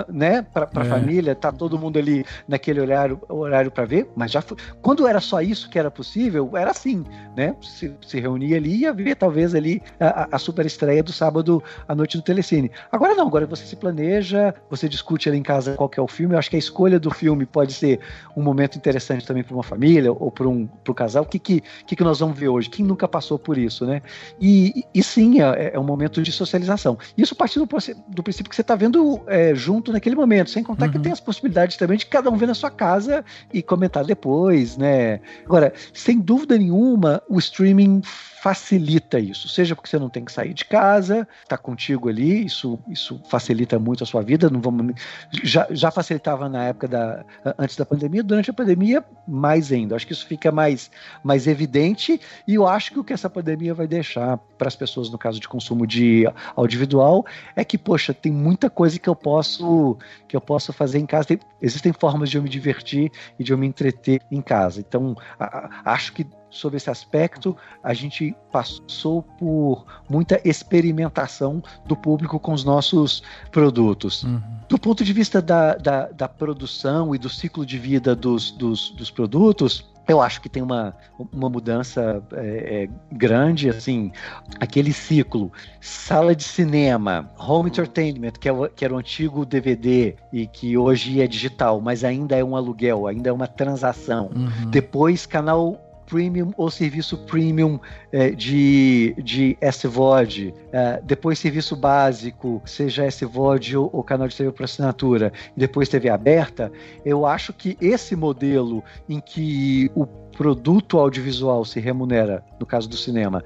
né, para a família, tá todo mundo ali naquele horário para ver, mas já foi. Quando era só isso que era possível, era assim, né? Se reunia ali e ia ver talvez ali a super estreia do sábado à noite no Telecine. Agora não, agora você se planeja, você discute ali em casa qual que é o filme. Eu acho que a escolha do filme pode ser um momento interessante também para uma família ou para um casal. O que nós vamos ver hoje? Quem nunca passou por isso, né? E sim, é um momento de socialização. Isso partindo do princípio que você está vendo junto naquele momento, sem contar que tem as possibilidades também de cada um ver na sua casa e comentar depois, né? Agora, sem dúvida nenhuma, o streaming facilita isso, seja porque você não tem que sair de casa, tá contigo ali, isso facilita muito a sua vida. Não vamos, já facilitava na época antes da pandemia, durante a pandemia mais ainda. Acho que isso fica mais evidente e eu acho que o que essa pandemia vai deixar para as pessoas no caso de consumo de audiovisual é que, poxa, tem muita coisa que eu posso fazer em casa. Existem formas de eu me divertir e de eu me entreter em casa. Então, acho que sobre esse aspecto, a gente passou por muita experimentação do público com os nossos produtos. Do ponto de vista da produção e do ciclo de vida dos produtos, eu acho que tem uma mudança grande, assim, aquele ciclo, sala de cinema, home entertainment, que era o antigo DVD e que hoje é digital, mas ainda é um aluguel, ainda é uma transação. Depois, canal premium ou serviço premium de SVOD, depois serviço básico, seja SVOD ou canal de TV por assinatura, e depois TV aberta. Eu acho que esse modelo em que o produto audiovisual se remunera, no caso do cinema,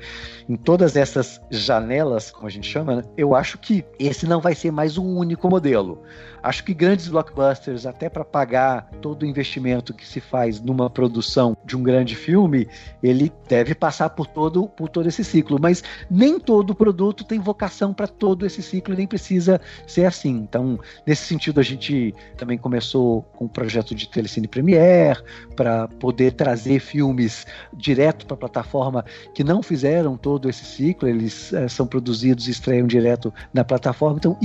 em todas essas janelas, como a gente chama, né? Eu acho que esse não vai ser mais um único modelo. Acho que grandes blockbusters, até para pagar todo o investimento que se faz numa produção de um grande filme, ele deve passar por todo esse ciclo, mas nem todo produto tem vocação para todo esse ciclo e nem precisa ser assim. Então, nesse sentido, a gente também começou com um projeto de Telecine Premiere para poder trazer filmes direto para a plataforma que não fizeram todo esse ciclo, eles são produzidos e estreiam direto na plataforma. Então,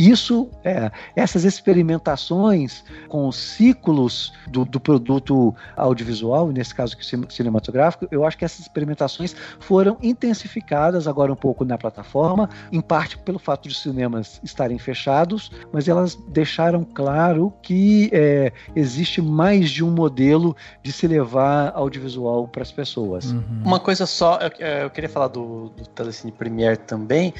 essas experimentações com os ciclos do produto audiovisual, nesse caso cinematográfico, eu acho que essas experimentações foram intensificadas agora um pouco na plataforma, em parte pelo fato de os cinemas estarem fechados, mas elas deixaram claro que existe mais de um modelo de se levar audiovisual para as pessoas. Uma coisa só, eu queria falar do Telecine Premiere também,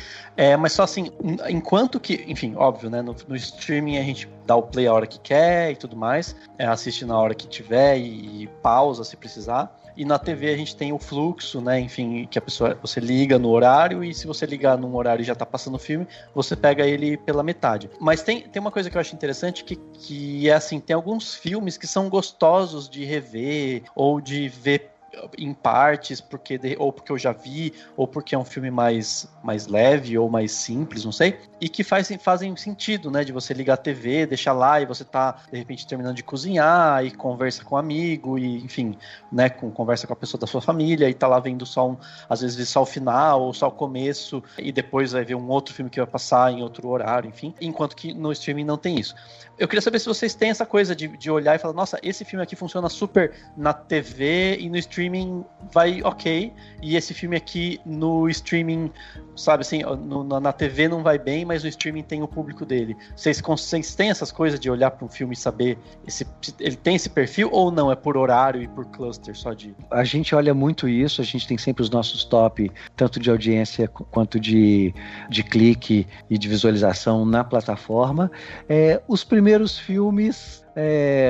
mas só assim, enquanto que, enfim, óbvio, né, no streaming a gente dá o play a hora que quer e tudo mais, assiste na hora que tiver e pausa se precisar. E na TV a gente tem o fluxo, né? Enfim, que você liga no horário e se você ligar num horário e já tá passando o filme, você pega ele pela metade. Mas tem uma coisa que eu acho interessante que é assim, tem alguns filmes que são gostosos de rever ou de ver em partes, porque eu já vi, ou porque é um filme mais leve ou mais simples, não sei, e que fazem sentido, né, de você ligar a TV, deixar lá e você tá, de repente, terminando de cozinhar e conversa com um amigo e, enfim, né, conversa com a pessoa da sua família e tá lá vendo às vezes só o final ou só o começo e depois vai ver um outro filme que vai passar em outro horário, enfim, enquanto que no streaming não tem isso. Eu queria saber se vocês têm essa coisa de olhar e falar, nossa, esse filme aqui funciona super na TV e no streaming vai ok, e esse filme aqui no streaming, sabe assim, na TV não vai bem, mas no streaming tem o público dele. Vocês têm essas coisas de olhar para um filme e saber ele tem esse perfil ou não? É por horário e por cluster só de... A gente olha muito isso, a gente tem sempre os nossos top, tanto de audiência quanto de clique e de visualização na plataforma. Os primeiros filmes,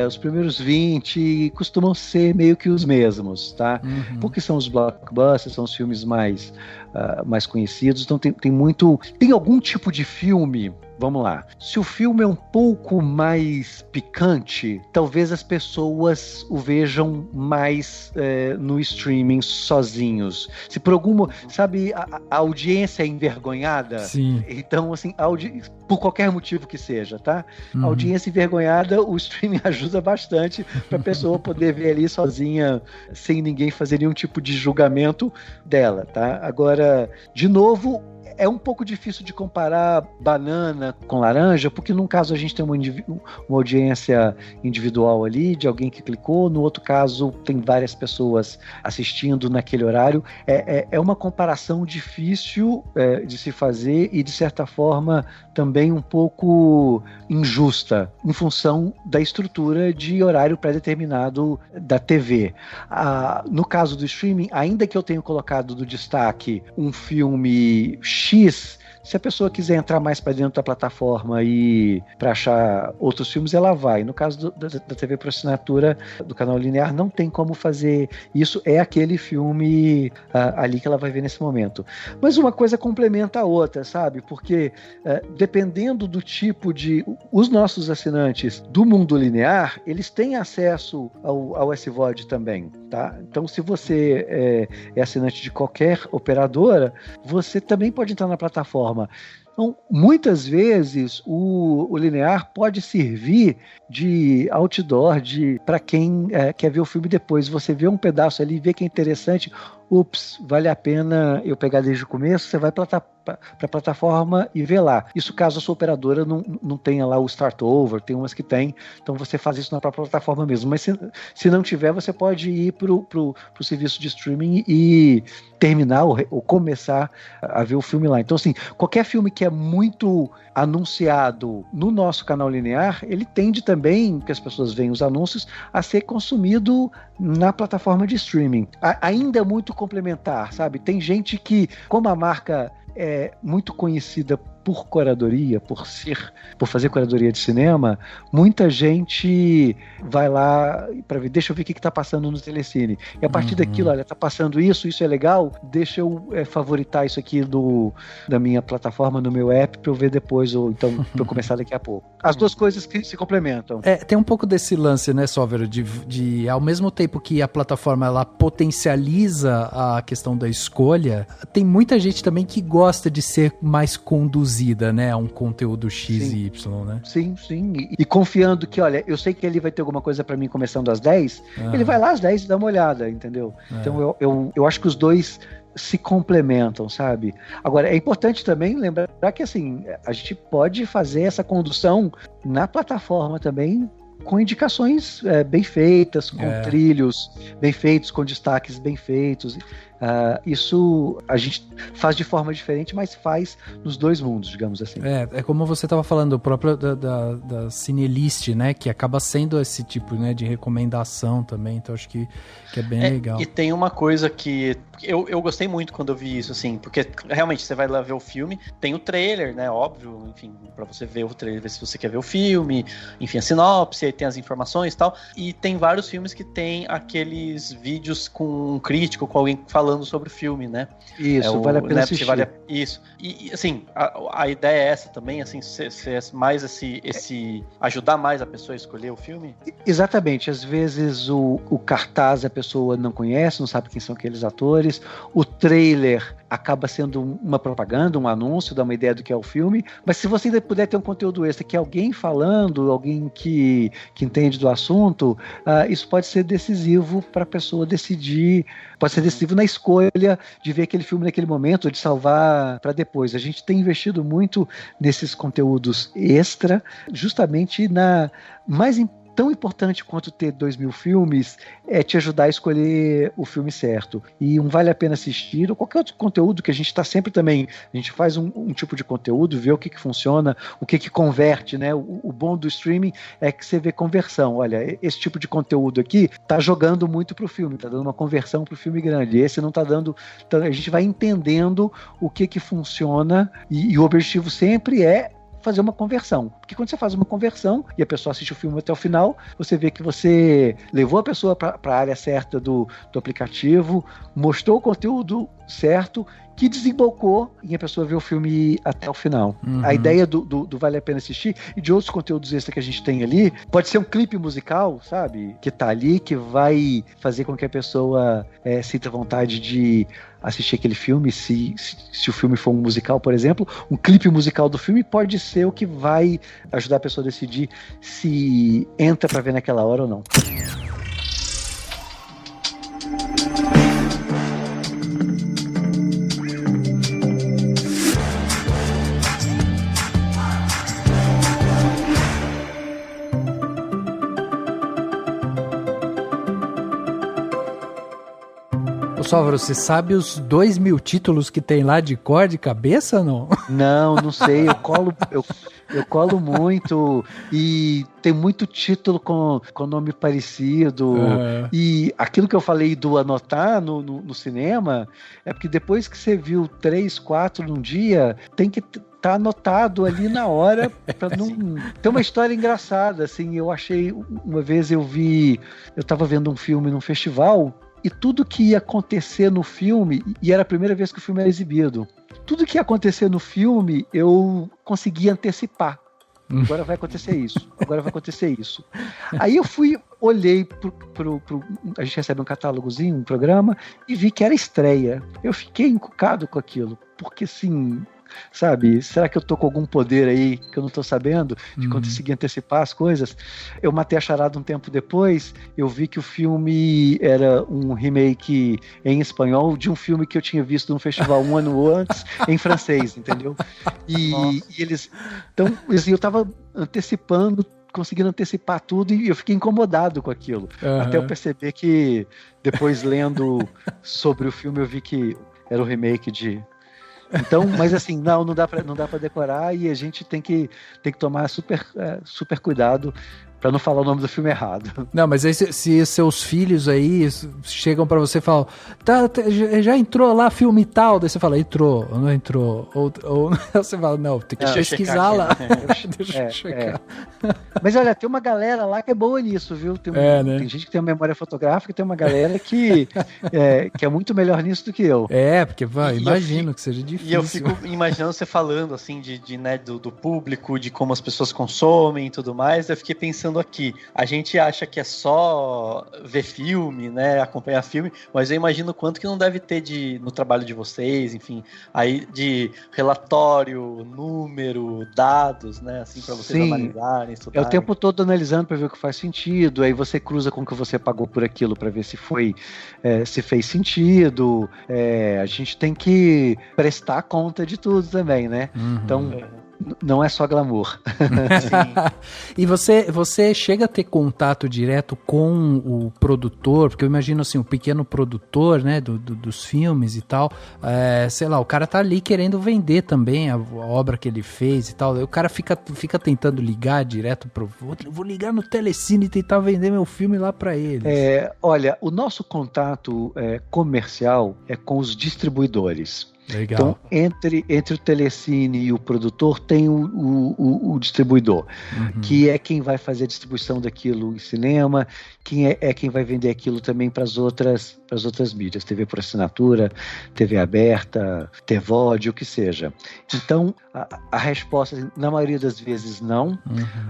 os primeiros 20 costumam ser meio que os mesmos, tá? Porque são os blockbusters, são os filmes mais conhecidos, então tem algum tipo de filme, vamos lá. Se o filme é um pouco mais picante, talvez as pessoas o vejam mais no streaming sozinhos. Se por alguma... Sabe, a audiência é envergonhada? Sim. Então, assim, por qualquer motivo que seja, tá? A audiência envergonhada, o streaming ajuda bastante para a pessoa poder ver ali sozinha, sem ninguém fazer nenhum tipo de julgamento dela, tá? Agora, de novo, é um pouco difícil de comparar banana com laranja, porque num caso a gente tem uma audiência individual ali, de alguém que clicou, no outro caso tem várias pessoas assistindo naquele horário. É uma comparação difícil de se fazer e, de certa forma, também um pouco injusta, em função da estrutura de horário pré-determinado da TV. No caso do streaming, ainda que eu tenha colocado no destaque um filme X, se a pessoa quiser entrar mais para dentro da plataforma e para achar outros filmes, ela vai. No caso da TV por assinatura do canal linear, não tem como fazer isso. É aquele filme ali que ela vai ver nesse momento. Mas uma coisa complementa a outra, sabe? Porque dependendo do tipo de... Os nossos assinantes do mundo linear, eles têm acesso ao SVOD também, tá? Então, se você é assinante de qualquer operadora, você também pode entrar na plataforma. Então, muitas vezes o linear pode servir de outdoor para quem quer ver o filme depois. Você vê um pedaço ali, vê que é interessante, vale a pena eu pegar desde o começo, você vai para a plataforma e vê lá. Isso caso a sua operadora não tenha lá o Start Over, tem umas que tem, então você faz isso na própria plataforma mesmo. Mas se não tiver, você pode ir pro serviço de streaming e terminar ou começar a ver o filme lá. Então, assim, qualquer filme que é muito anunciado no nosso canal linear, ele tende também, que as pessoas veem os anúncios, a ser consumido na plataforma de streaming. Ainda é muito complementar, sabe? Tem gente que, como a marca é muito conhecida por curadoria, por fazer curadoria de cinema, muita gente vai lá para ver, deixa eu ver o que está passando no Telecine. E a partir daquilo, olha, está passando isso é legal, deixa eu favoritar isso aqui da minha plataforma, no meu app, para eu ver depois, ou então para eu começar daqui a pouco. As duas coisas que se complementam. Tem um pouco desse lance, né, Sóvero, de ao mesmo tempo que a plataforma ela potencializa a questão da escolha, tem muita gente também que gosta de ser mais conduzida, né, a um conteúdo X e Y, né? Sim. E confiando que, olha, eu sei que ele vai ter alguma coisa pra mim começando às 10, ele vai lá às 10 e dá uma olhada, entendeu? Então eu acho que os dois se complementam, sabe? Agora, é importante também lembrar que, assim, a gente pode fazer essa condução na plataforma também, com indicações bem feitas, com trilhos bem feitos, com destaques bem feitos. Isso a gente faz de forma diferente, mas faz nos dois mundos, digamos assim. É como você estava falando, o próprio da Cinelist, né, que acaba sendo esse tipo, né, de recomendação também, então acho que é bem legal. E tem uma coisa que eu gostei muito quando eu vi isso, assim, porque realmente você vai lá ver o filme, tem o trailer, né, óbvio, enfim, pra você ver o trailer, ver se você quer ver o filme, enfim, a sinopse, aí tem as informações e tal, e tem vários filmes que tem aqueles vídeos com um crítico, com alguém falando sobre o filme, né? Isso, vale a pena assistir. Isso. E assim, a ideia é essa também, assim, ser mais esse ajudar mais a pessoa a escolher o filme? Exatamente. Às vezes o cartaz a pessoa não conhece, não sabe quem são aqueles atores. O trailer acaba sendo uma propaganda, um anúncio, dá uma ideia do que é o filme. Mas se você ainda puder ter um conteúdo extra, que é alguém falando, alguém que entende do assunto, isso pode ser decisivo para a pessoa decidir, pode ser decisivo na escolha de ver aquele filme naquele momento, ou de salvar para depois. A gente tem investido muito nesses conteúdos extra, justamente tão importante quanto ter 2.000 filmes é te ajudar a escolher o filme certo. E vale a pena assistir, ou qualquer outro conteúdo que a gente está sempre também, a gente faz um tipo de conteúdo, vê o que funciona, o que converte, né? O bom do streaming é que você vê conversão. Olha, esse tipo de conteúdo aqui tá jogando muito pro filme, tá dando uma conversão pro filme grande. Esse não tá dando... Então a gente vai entendendo o que funciona e o objetivo sempre é fazer uma conversão. Porque quando você faz uma conversão e a pessoa assiste o filme até o final, você vê que você levou a pessoa para a área certa do aplicativo, mostrou o conteúdo certo que desembocou em a pessoa ver o filme até o final. A ideia do Vale a Pena Assistir e de outros conteúdos extra que a gente tem ali, pode ser um clipe musical, sabe? Que tá ali, que vai fazer com que a pessoa sinta vontade de assistir aquele filme, se o filme for um musical, por exemplo, um clipe musical do filme pode ser o que vai ajudar a pessoa a decidir se entra pra ver naquela hora ou não. Salvador, você sabe os 2.000 títulos que tem lá de cor de cabeça ou não? Não sei, eu colo muito e tem muito título com nome parecido. E aquilo que eu falei do anotar no cinema é porque depois que você viu 3, 4 num dia, tem que tá anotado ali na hora para não ter uma história engraçada. Assim, eu achei, uma vez eu tava vendo um filme num festival. E tudo que ia acontecer no filme, e era a primeira vez que o filme era exibido, tudo que ia acontecer no filme, eu conseguia antecipar. Agora vai acontecer isso, agora vai acontecer isso. Aí eu olhei a gente recebe um catálogozinho, um programa, e vi que era estreia. Eu fiquei encucado com aquilo, porque assim... Sabe, será que eu tô com algum poder aí que eu não tô sabendo de conseguir antecipar as coisas? Eu matei a charada um tempo depois, eu vi que o filme era um remake em espanhol de um filme que eu tinha visto num festival um ano antes em francês, entendeu? E eles, então, assim, eu tava antecipando, conseguindo antecipar tudo e eu fiquei incomodado com aquilo. Até eu perceber que depois lendo sobre o filme eu vi que era o remake de... Então, mas assim, não dá para decorar e a gente tem que tomar super cuidado para não falar o nome do filme errado. Não, mas aí se seus filhos aí chegam para você e falam, já entrou lá filme tal, daí você fala, entrou, ou não entrou, ou você fala, não, tem que pesquisar lá. Deixa eu checar. Mas olha, tem uma galera lá que é boa nisso, viu? Tem gente que tem uma memória fotográfica e tem uma galera que é muito melhor nisso do que eu. Porque imagino que seja difícil. E eu fico imaginando você falando assim né, do público, de como as pessoas consomem e tudo mais, eu fiquei pensando aqui, a gente acha que é só ver filme, né, acompanhar filme, mas eu imagino quanto que não deve ter no trabalho de vocês, enfim, aí de relatório, número, dados, né, assim, para vocês analisarem, estudarem. É o tempo todo analisando para ver o que faz sentido, aí você cruza com o que você pagou por aquilo para ver se fez sentido, a gente tem que prestar conta de tudo também, né? Então, não é só glamour. E você chega a ter contato direto com o produtor, porque eu imagino assim, o pequeno produtor, né, dos filmes e tal, sei lá, o cara tá ali querendo vender também a obra que ele fez e tal, o cara fica tentando ligar direto vou ligar no Telecine e tentar vender meu filme lá para eles. Olha, o nosso contato comercial é com os distribuidores. Legal. Então, entre o Telecine e o produtor tem o distribuidor, que é quem vai fazer a distribuição daquilo em cinema, quem vai vender aquilo também para as outras mídias, TV por assinatura, TV aberta, TVOD, o que seja. Então, a resposta, na maioria das vezes, não.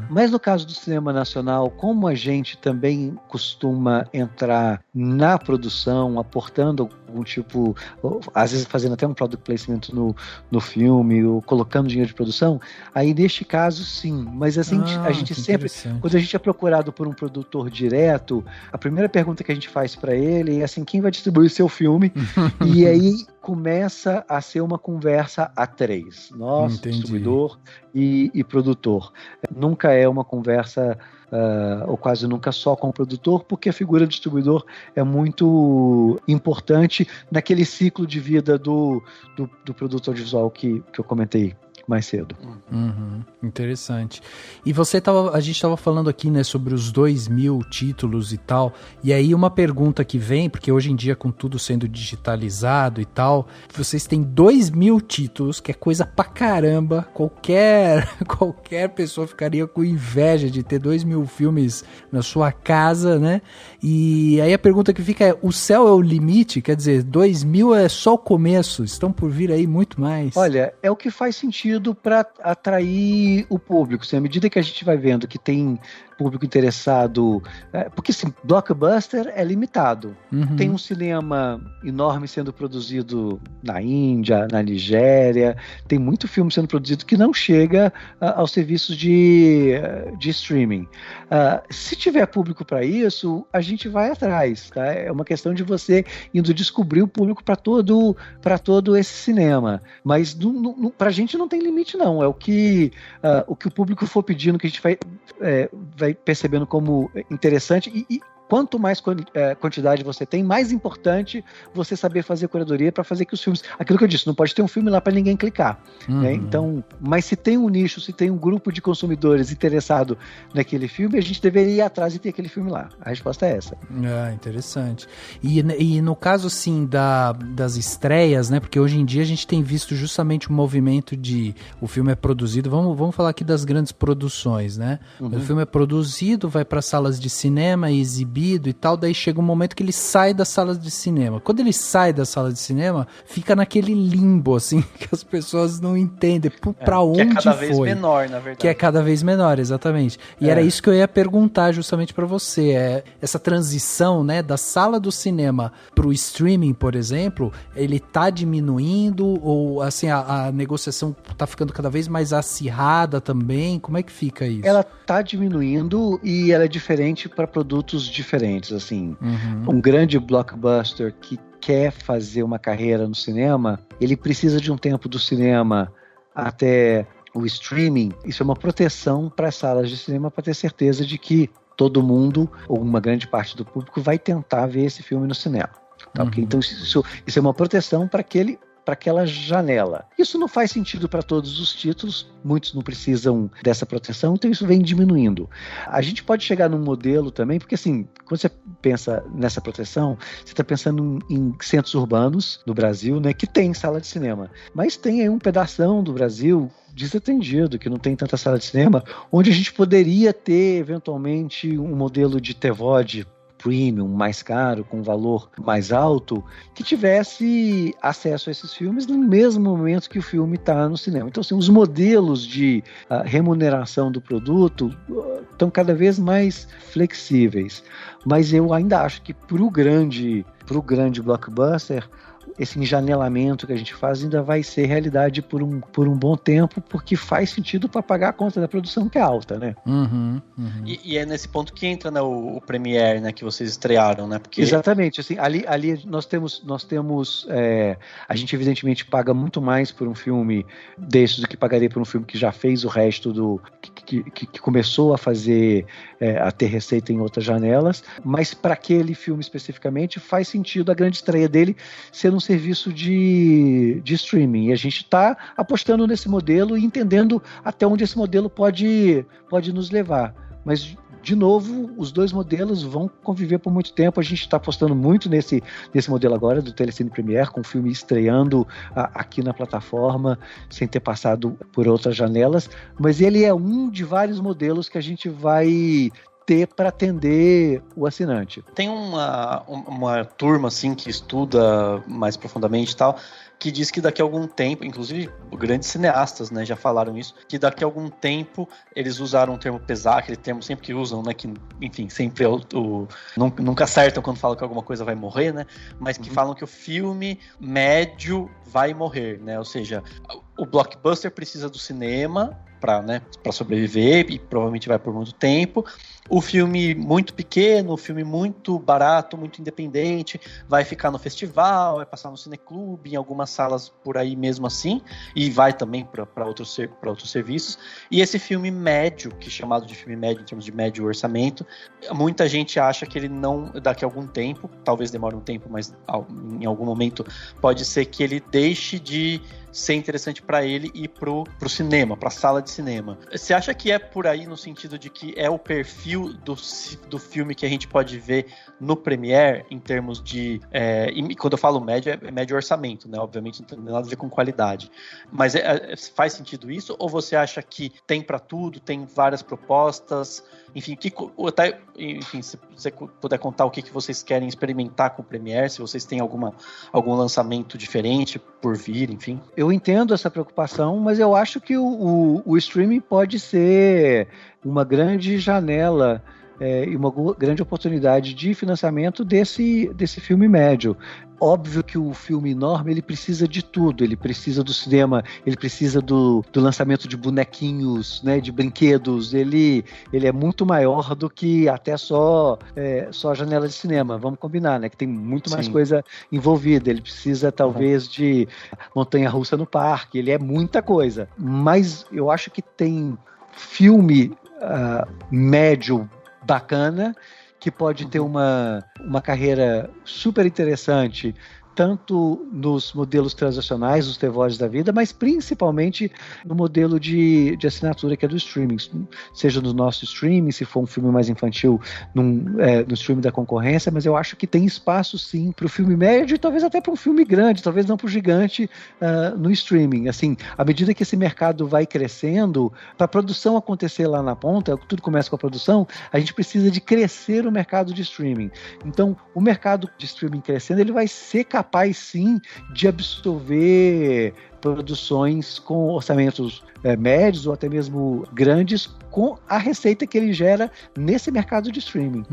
Mas no caso do cinema nacional, como a gente também costuma entrar na produção, aportando algum tipo, às vezes fazendo até um product placement no filme, ou colocando dinheiro de produção, aí neste caso sim, mas assim, a gente sempre, quando a gente é procurado por um produtor direto, a primeira pergunta que a gente faz para ele é assim, quem vai distribuir o seu filme? E aí começa a ser uma conversa a 3, nós, distribuidor e produtor. Nunca é uma conversa ou quase nunca só com o produtor, porque a figura do distribuidor é muito importante naquele ciclo de vida do produto audiovisual que eu comentei mais cedo. Interessante. E a gente estava falando aqui, né, sobre os 2.000 títulos e tal, e aí uma pergunta que vem, porque hoje em dia com tudo sendo digitalizado e tal, vocês têm 2.000 títulos, que é coisa pra caramba, qualquer pessoa ficaria com inveja de ter 2.000 filmes na sua casa, né, e aí a pergunta que fica é, o céu é o limite? Quer dizer, 2.000 é só o começo, estão por vir aí muito mais? Olha, é o que faz sentido para atrair o público. À medida que a gente vai vendo que tem público interessado, porque assim, blockbuster é limitado. Tem um cinema enorme sendo produzido na Índia, na Nigéria, tem muito filme sendo produzido que não chega aos serviços de streaming. Se tiver público para isso, a gente vai atrás, tá? É uma questão de você indo descobrir o público para todo esse cinema. Mas para a gente não tem limite, não. É o que o público for pedindo, que a gente vai percebendo como interessante e quanto mais quantidade você tem, mais importante você saber fazer curadoria para fazer que os filmes... Aquilo que eu disse, não pode ter um filme lá para ninguém clicar. Né? Então, mas se tem um nicho, se tem um grupo de consumidores interessado naquele filme, a gente deveria ir atrás e ter aquele filme lá. A resposta é essa. Interessante. E no caso, assim, das estreias, né? Porque hoje em dia a gente tem visto justamente o movimento de... O filme é produzido... Vamos falar aqui das grandes produções, né? O filme é produzido, vai para salas de cinema, é exibido e tal, daí chega um momento que ele sai das salas de cinema. Quando ele sai da sala de cinema, fica naquele limbo, assim, que as pessoas não entendem pra onde foi. Que é cada vez menor, na verdade. Que é cada vez menor, exatamente. E era isso que eu ia perguntar justamente pra você. Essa transição, né, da sala do cinema pro streaming, por exemplo, ele tá diminuindo ou, assim, a negociação tá ficando cada vez mais acirrada também? Como é que fica isso? Ela tá diminuindo e ela é diferente para produtos diferentes, assim. Um grande blockbuster que quer fazer uma carreira no cinema, ele precisa de um tempo do cinema até o streaming. Isso é uma proteção para as salas de cinema, para ter certeza de que todo mundo, ou uma grande parte do público, vai tentar ver esse filme no cinema. Tá, okay? Então isso é uma proteção para aquela janela. Isso não faz sentido para todos os títulos, muitos não precisam dessa proteção, então isso vem diminuindo. A gente pode chegar num modelo também, porque assim, quando você pensa nessa proteção, você está pensando em centros urbanos no Brasil, né, que tem sala de cinema, mas tem aí um pedação do Brasil desatendido, que não tem tanta sala de cinema, onde a gente poderia ter eventualmente um modelo de TVOD premium, mais caro, com valor mais alto, que tivesse acesso a esses filmes no mesmo momento que o filme está no cinema. Então, assim, os modelos de remuneração do produto estão cada vez mais flexíveis. Mas eu ainda acho que para o grande blockbuster, esse enjanelamento que a gente faz ainda vai ser realidade por um bom tempo, porque faz sentido para pagar a conta da produção, que é alta, né? E é nesse ponto que entra, né, o Premiere, né, que vocês estrearam, né? Porque... Exatamente, assim, ali nós temos a gente evidentemente paga muito mais por um filme desse do que pagaria por um filme que já fez o resto que começou a fazer, a ter receita em outras janelas, mas para aquele filme especificamente faz sentido a grande estreia dele ser um serviço de streaming, e a gente está apostando nesse modelo e entendendo até onde esse modelo pode nos levar, mas de novo, os dois modelos vão conviver por muito tempo. A gente está apostando muito nesse modelo agora do Telecine Premiere, com o filme estreando aqui na plataforma, sem ter passado por outras janelas, mas ele é um de vários modelos que a gente vai ter para atender o assinante. Tem uma turma assim que estuda mais profundamente e tal, que diz que daqui a algum tempo, inclusive grandes cineastas, né, já falaram isso, que daqui a algum tempo eles usaram um termo pesado, aquele termo sempre que usam, né, que, enfim, sempre nunca acertam quando falam que alguma coisa vai morrer, né, mas que falam que o filme médio vai morrer, né, ou seja, o blockbuster precisa do cinema para sobreviver, e provavelmente vai por muito tempo. O filme muito pequeno, o filme muito barato, muito independente, vai ficar no festival, vai passar no cineclube, em algumas salas por aí mesmo assim, e vai também para outros serviços. E esse filme médio, que é chamado de filme médio em termos de médio orçamento, muita gente acha que ele não, daqui a algum tempo, talvez demore um tempo, mas em algum momento pode ser que ele deixe de ser interessante para ele ir pro cinema, pra sala de cinema. Você acha que é por aí no sentido de que é o perfil do filme que a gente pode ver no Premiere, em termos de... e quando eu falo médio, é médio orçamento, né? Obviamente não tem nada a ver com qualidade. Mas faz sentido isso? Ou você acha que tem para tudo, tem várias propostas? Enfim, se você puder contar o que vocês querem experimentar com o Premiere, se vocês têm algum lançamento diferente por vir, enfim. Eu entendo essa preocupação, mas eu acho que o streaming pode ser uma grande janela e uma grande oportunidade de financiamento desse filme médio. Óbvio que o filme enorme, ele precisa de tudo, ele precisa do cinema, ele precisa do lançamento de bonequinhos, né, de brinquedos, ele é muito maior do que até só a janela de cinema, vamos combinar, né, que tem muito mais coisa envolvida, ele precisa talvez de montanha-russa no parque, ele é muita coisa, mas eu acho que tem filme médio bacana, que pode ter uma carreira super interessante, tanto nos modelos transacionais, os TVODs da vida, mas principalmente no modelo de assinatura que é do streaming, seja no nosso streaming, se for um filme mais infantil no streaming da concorrência, mas eu acho que tem espaço sim para o filme médio e talvez até para um filme grande, talvez não para o gigante no streaming. Assim, à medida que esse mercado vai crescendo, para a produção acontecer lá na ponta, tudo começa com a produção, a gente precisa de crescer o mercado de streaming. Então, o mercado de streaming crescendo, ele vai ser capaz sim de absorver produções com orçamentos médios ou até mesmo grandes com a receita que ele gera nesse mercado de streaming.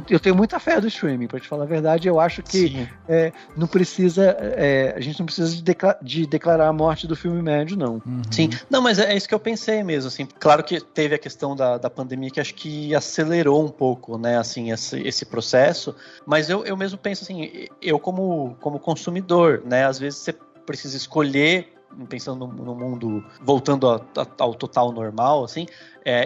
Eu tenho muita fé do streaming, para te falar a verdade. Eu acho que não precisa, a gente não precisa de declarar a morte do filme médio, não. Sim, não, mas é isso que eu pensei mesmo, assim. Claro que teve a questão da pandemia que acho que acelerou um pouco, né, assim, esse processo, mas eu mesmo penso assim, eu como consumidor, né, às vezes você precisa escolher, pensando no mundo, voltando ao total normal, assim,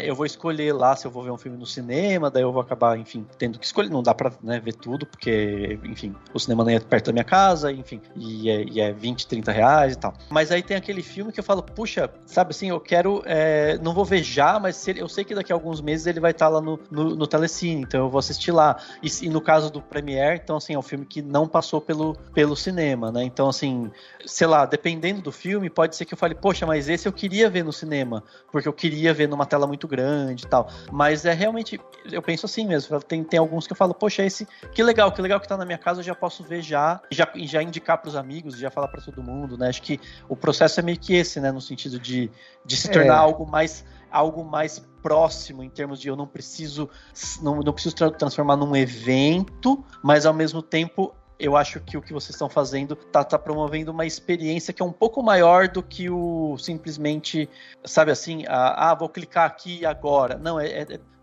eu vou escolher lá se eu vou ver um filme no cinema, daí eu vou acabar, enfim, tendo que escolher, não dá pra, né, ver tudo, porque, enfim, o cinema nem é perto da minha casa, enfim, e é 20, 30 reais e tal. Mas aí tem aquele filme que eu falo, puxa, sabe assim, eu quero, não vou ver já, mas eu sei que daqui a alguns meses ele vai estar lá no Telecine, então eu vou assistir lá. E no caso do Premiere, então, assim, é um filme que não passou pelo cinema, né, então, assim, sei lá, dependendo do filme, pode ser que eu fale, poxa, mas esse eu queria ver no cinema, porque eu queria ver numa tela muito grande e tal, mas realmente, eu penso assim mesmo, tem alguns que eu falo, poxa, esse, que legal que tá na minha casa, eu já posso ver já indicar pros amigos, já falar pra todo mundo, né, acho que o processo é meio que esse, né, no sentido de se tornar algo mais próximo, em termos de eu não preciso transformar num evento, mas ao mesmo tempo eu acho que o que vocês estão fazendo tá promovendo uma experiência que é um pouco maior do que o simplesmente, sabe assim, vou clicar aqui agora. Não,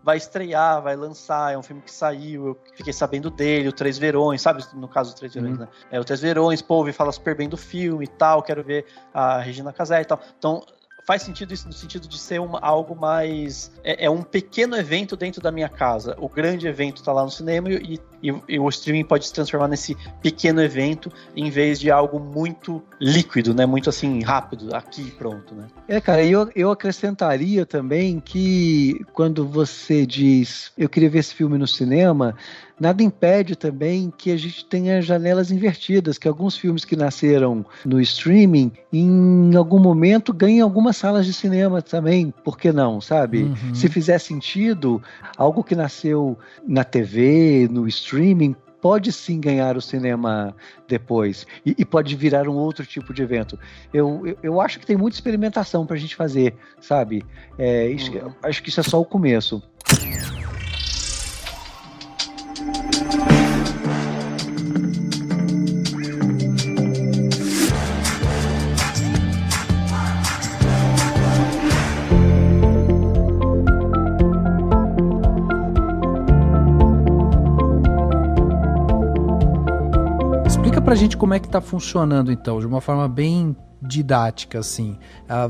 vai estrear, vai lançar, é um filme que saiu, eu fiquei sabendo dele, o Três Verões, sabe, no caso do Três Verões, né? O Três Verões, pô, ouvi falar super bem do filme e tal, quero ver a Regina Casé e tal. Então, faz sentido isso no sentido de ser algo mais... É um pequeno evento dentro da minha casa. O grande evento está lá no cinema e o streaming pode se transformar nesse pequeno evento em vez de algo muito líquido, né? Muito assim, rápido, aqui e pronto, né? Cara, eu acrescentaria também que quando você diz eu queria ver esse filme no cinema, nada impede também que a gente tenha janelas invertidas, que alguns filmes que nasceram no streaming, em algum momento ganhem algumas salas de cinema também, por que não, sabe? Se fizer sentido, algo que nasceu na TV, no streaming, pode sim ganhar o cinema depois e pode virar um outro tipo de evento. Eu acho que tem muita experimentação pra gente fazer, sabe? Acho que isso é só o começo. Pra gente como é que tá funcionando então, de uma forma bem didática, assim.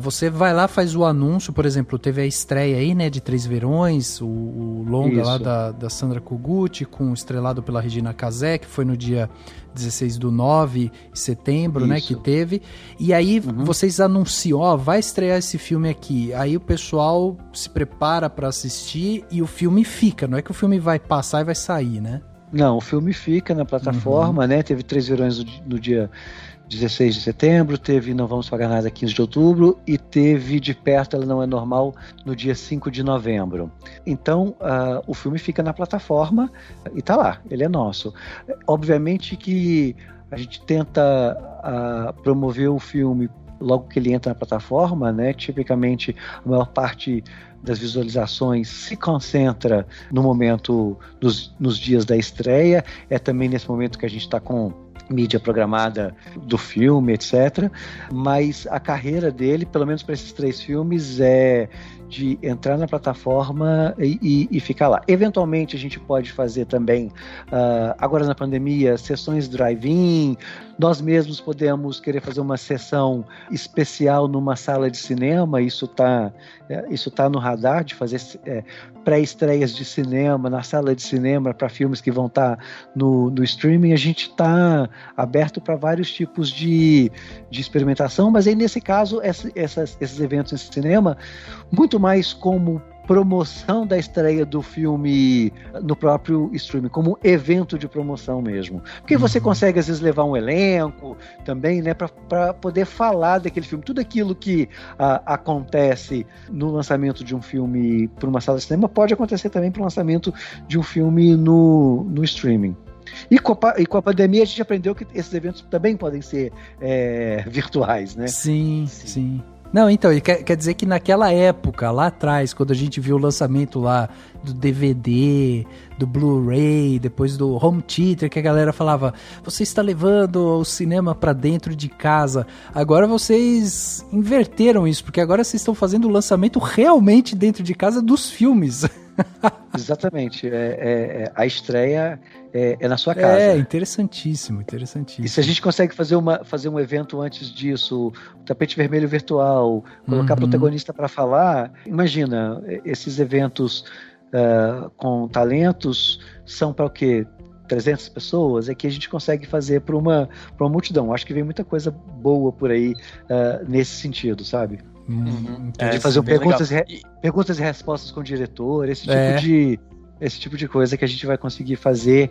Você vai lá, faz o anúncio, por exemplo, teve a estreia aí, né, de Três Verões, o longa Isso. lá da Sandra Kogut, estrelado pela Regina Casé, que foi no dia 16/9, setembro, né, que teve. E aí vocês anunciam, vai estrear esse filme aqui. Aí o pessoal se prepara para assistir e o filme fica. Não é que o filme vai passar e vai sair, né? Não, o filme fica na plataforma, né? Teve Três Verões no dia 16 de setembro, teve Não Vamos Pagar Nada 15 de outubro e teve De Perto Ela Não É Normal no dia 5 de novembro. Então, o filme fica na plataforma e tá lá, ele é nosso. Obviamente que a gente tenta promover o filme logo que ele entra na plataforma, né? Tipicamente, a maior parte das visualizações se concentra no momento nos dias da estreia. É também nesse momento que a gente está com mídia programada do filme, etc. Mas a carreira dele, pelo menos para esses 3 filmes, é de entrar na plataforma e ficar lá. Eventualmente a gente pode fazer também, agora na pandemia, sessões drive-in. Nós mesmos podemos querer fazer uma sessão especial numa sala de cinema. Isso tá no radar, de fazer pré-estreias de cinema na sala de cinema para filmes que vão estar no streaming. A gente está aberto para vários tipos de experimentação, mas aí nesse caso esses eventos em cinema, muito mais como promoção da estreia do filme no próprio streaming, como evento de promoção mesmo. Porque você consegue, às vezes, levar um elenco também, né, para poder falar daquele filme. Tudo aquilo que acontece no lançamento de um filme para uma sala de cinema pode acontecer também para o lançamento de um filme no streaming. E com a pandemia a gente aprendeu que esses eventos também podem ser virtuais, né? Sim. Não, então, quer dizer que naquela época, lá atrás, quando a gente viu o lançamento lá do DVD, do Blu-ray, depois do home theater, que a galera falava, você está levando o cinema para dentro de casa. Agora vocês inverteram isso, porque agora vocês estão fazendo o lançamento realmente dentro de casa dos filmes. Exatamente, a estreia é na sua casa. Interessantíssimo. E se a gente consegue fazer um evento antes disso, o tapete vermelho virtual, colocar protagonista para falar, imagina, esses eventos com talentos são para o quê? 300 pessoas, é que a gente consegue fazer para uma multidão. Acho que vem muita coisa boa por aí nesse sentido, sabe? De fazer perguntas e respostas com o diretor, esse tipo de coisa que a gente vai conseguir fazer,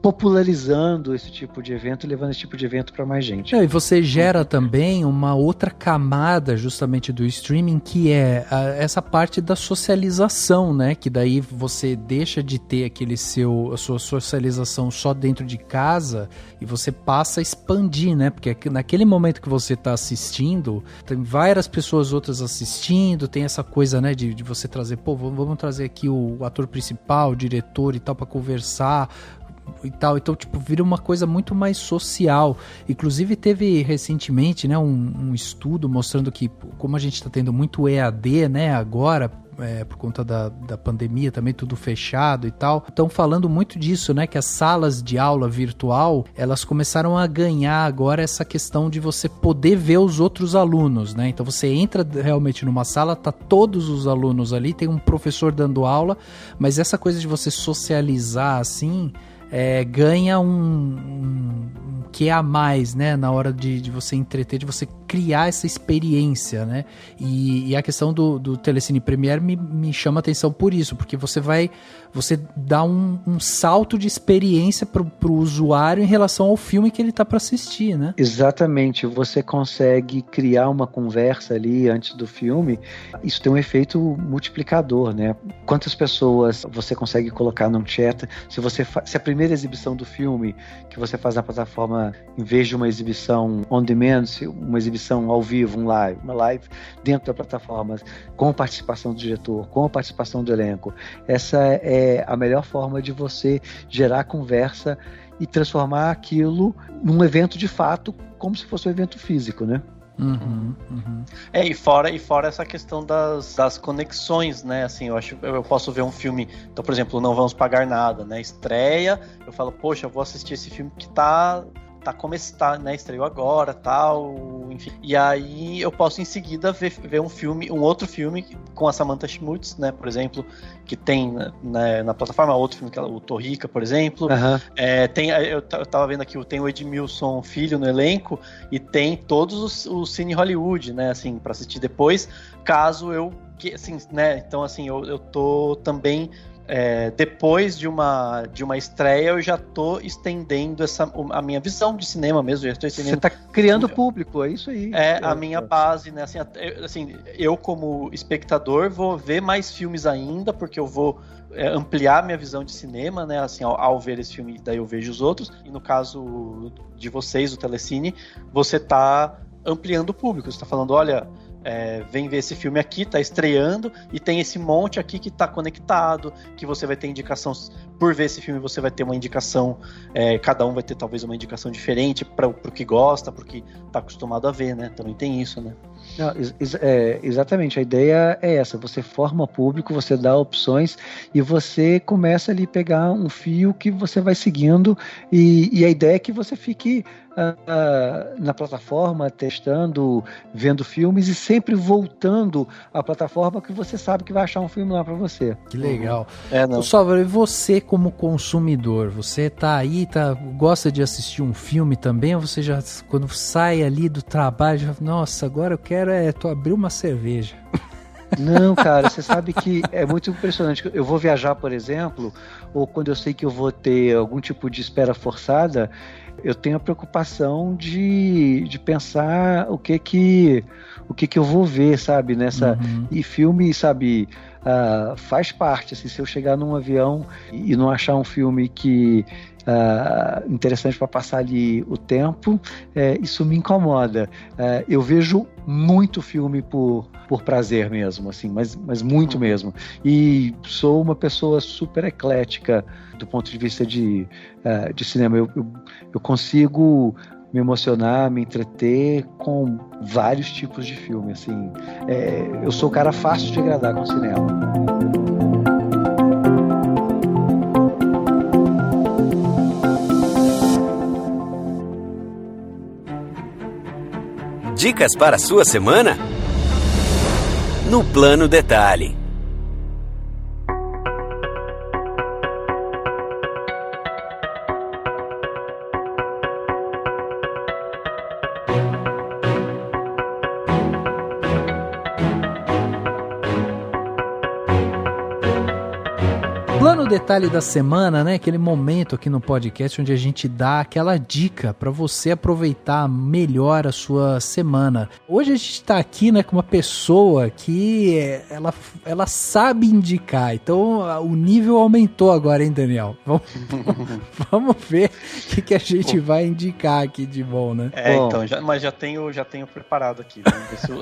popularizando esse tipo de evento e levando esse tipo de evento para mais gente. E você gera também uma outra camada justamente do streaming, que é essa parte da socialização, né? Que daí você deixa de ter a sua socialização só dentro de casa e você passa a expandir, né? Porque naquele momento que você está assistindo, tem várias pessoas outras assistindo, tem essa coisa, né? De você trazer, vamos trazer aqui o ator principal, o diretor e tal, para conversar e tal, então tipo, vira uma coisa muito mais social. Inclusive teve recentemente, né, um estudo mostrando que como a gente está tendo muito EAD, né, agora por conta da pandemia, também tudo fechado e tal, estão falando muito disso, né, que as salas de aula virtual, elas começaram a ganhar agora essa questão de você poder ver os outros alunos, né, então você entra realmente numa sala, tá todos os alunos ali, tem um professor dando aula, mas essa coisa de você socializar assim, ganha um que a mais, né, na hora de você entreter, de você criar essa experiência, né, e a questão do Telecine Premiere me chama a atenção por isso, porque você dá um salto de experiência pro usuário em relação ao filme que ele tá para assistir, né? Exatamente, você consegue criar uma conversa ali antes do filme, isso tem um efeito multiplicador, né, quantas pessoas você consegue colocar num chat, se a primeira exibição do filme que você faz na plataforma, em vez de uma exibição on demand, uma exibição ao vivo, uma live dentro da plataforma, com participação do diretor, com a participação do elenco, essa é a melhor forma de você gerar conversa e transformar aquilo num evento de fato, como se fosse um evento físico, né? E fora essa questão das conexões, né? Assim, eu posso ver um filme, então, por exemplo, Não Vamos Pagar Nada, né? Estreia, eu falo, poxa, eu vou assistir esse filme que tá né, estreou agora, tal, enfim. E aí eu posso em seguida ver um outro filme com a Samantha Schmutz, né, por exemplo, que tem, né, na plataforma, outro filme que é o Torrica, por exemplo. Eu tava vendo aqui, tem o Edmilson Filho no elenco e tem todos os Cine Hollywood, né, assim, pra assistir depois, caso eu, assim, né, então assim, eu tô também... depois de uma estreia, eu já tô estendendo a minha visão de cinema mesmo. Já tô estendendo. Você tá criando público, é isso aí. A minha base, né? Assim, eu como espectador vou ver mais filmes ainda, porque eu vou ampliar minha visão de cinema, né? Assim, ao ver esse filme, daí eu vejo os outros. E no caso de vocês, o Telecine, você tá ampliando o público. Você tá falando, olha... vem ver esse filme aqui, tá estreando, e tem esse monte aqui que tá conectado, que você vai ter indicação, por ver esse filme você vai ter uma indicação, cada um vai ter talvez uma indicação diferente pro que gosta, pro que tá acostumado a ver, né? Também tem isso, né? Não, exatamente, a ideia é essa, você forma público, você dá opções e você começa ali a pegar um fio que você vai seguindo e a ideia é que você fique na plataforma, testando, vendo filmes e sempre voltando à plataforma que você sabe que vai achar um filme lá para você. Que legal. Salvador, e você como consumidor, você tá aí, gosta de assistir um filme também, ou você já, quando sai ali do trabalho, já, nossa, agora eu quero abrir uma cerveja. Não, cara, você sabe que é muito impressionante. Eu vou viajar, por exemplo, ou quando eu sei que eu vou ter algum tipo de espera forçada, eu tenho a preocupação de pensar o que eu vou ver, sabe? E filme, sabe, faz parte. Assim, se eu chegar num avião e não achar um filme que interessante para passar ali o tempo, isso me incomoda. Eu vejo muito filme por prazer mesmo, assim, mas muito mesmo. E sou uma pessoa super eclética do ponto de vista de cinema. Eu consigo me emocionar, me entreter com vários tipos de filme, assim. Eu sou um cara fácil de agradar com cinema. Dicas para a sua semana? No Plano Detalhe. Plano Detalhe da semana, né? Aquele momento aqui no podcast onde a gente dá aquela dica para você aproveitar melhor a sua semana. Hoje a gente tá aqui, né, com uma pessoa que ela sabe indicar. Então o nível aumentou agora, hein, Daniel? Vamos ver o que a gente vai indicar aqui de bom, né? Então, mas já tenho preparado aqui.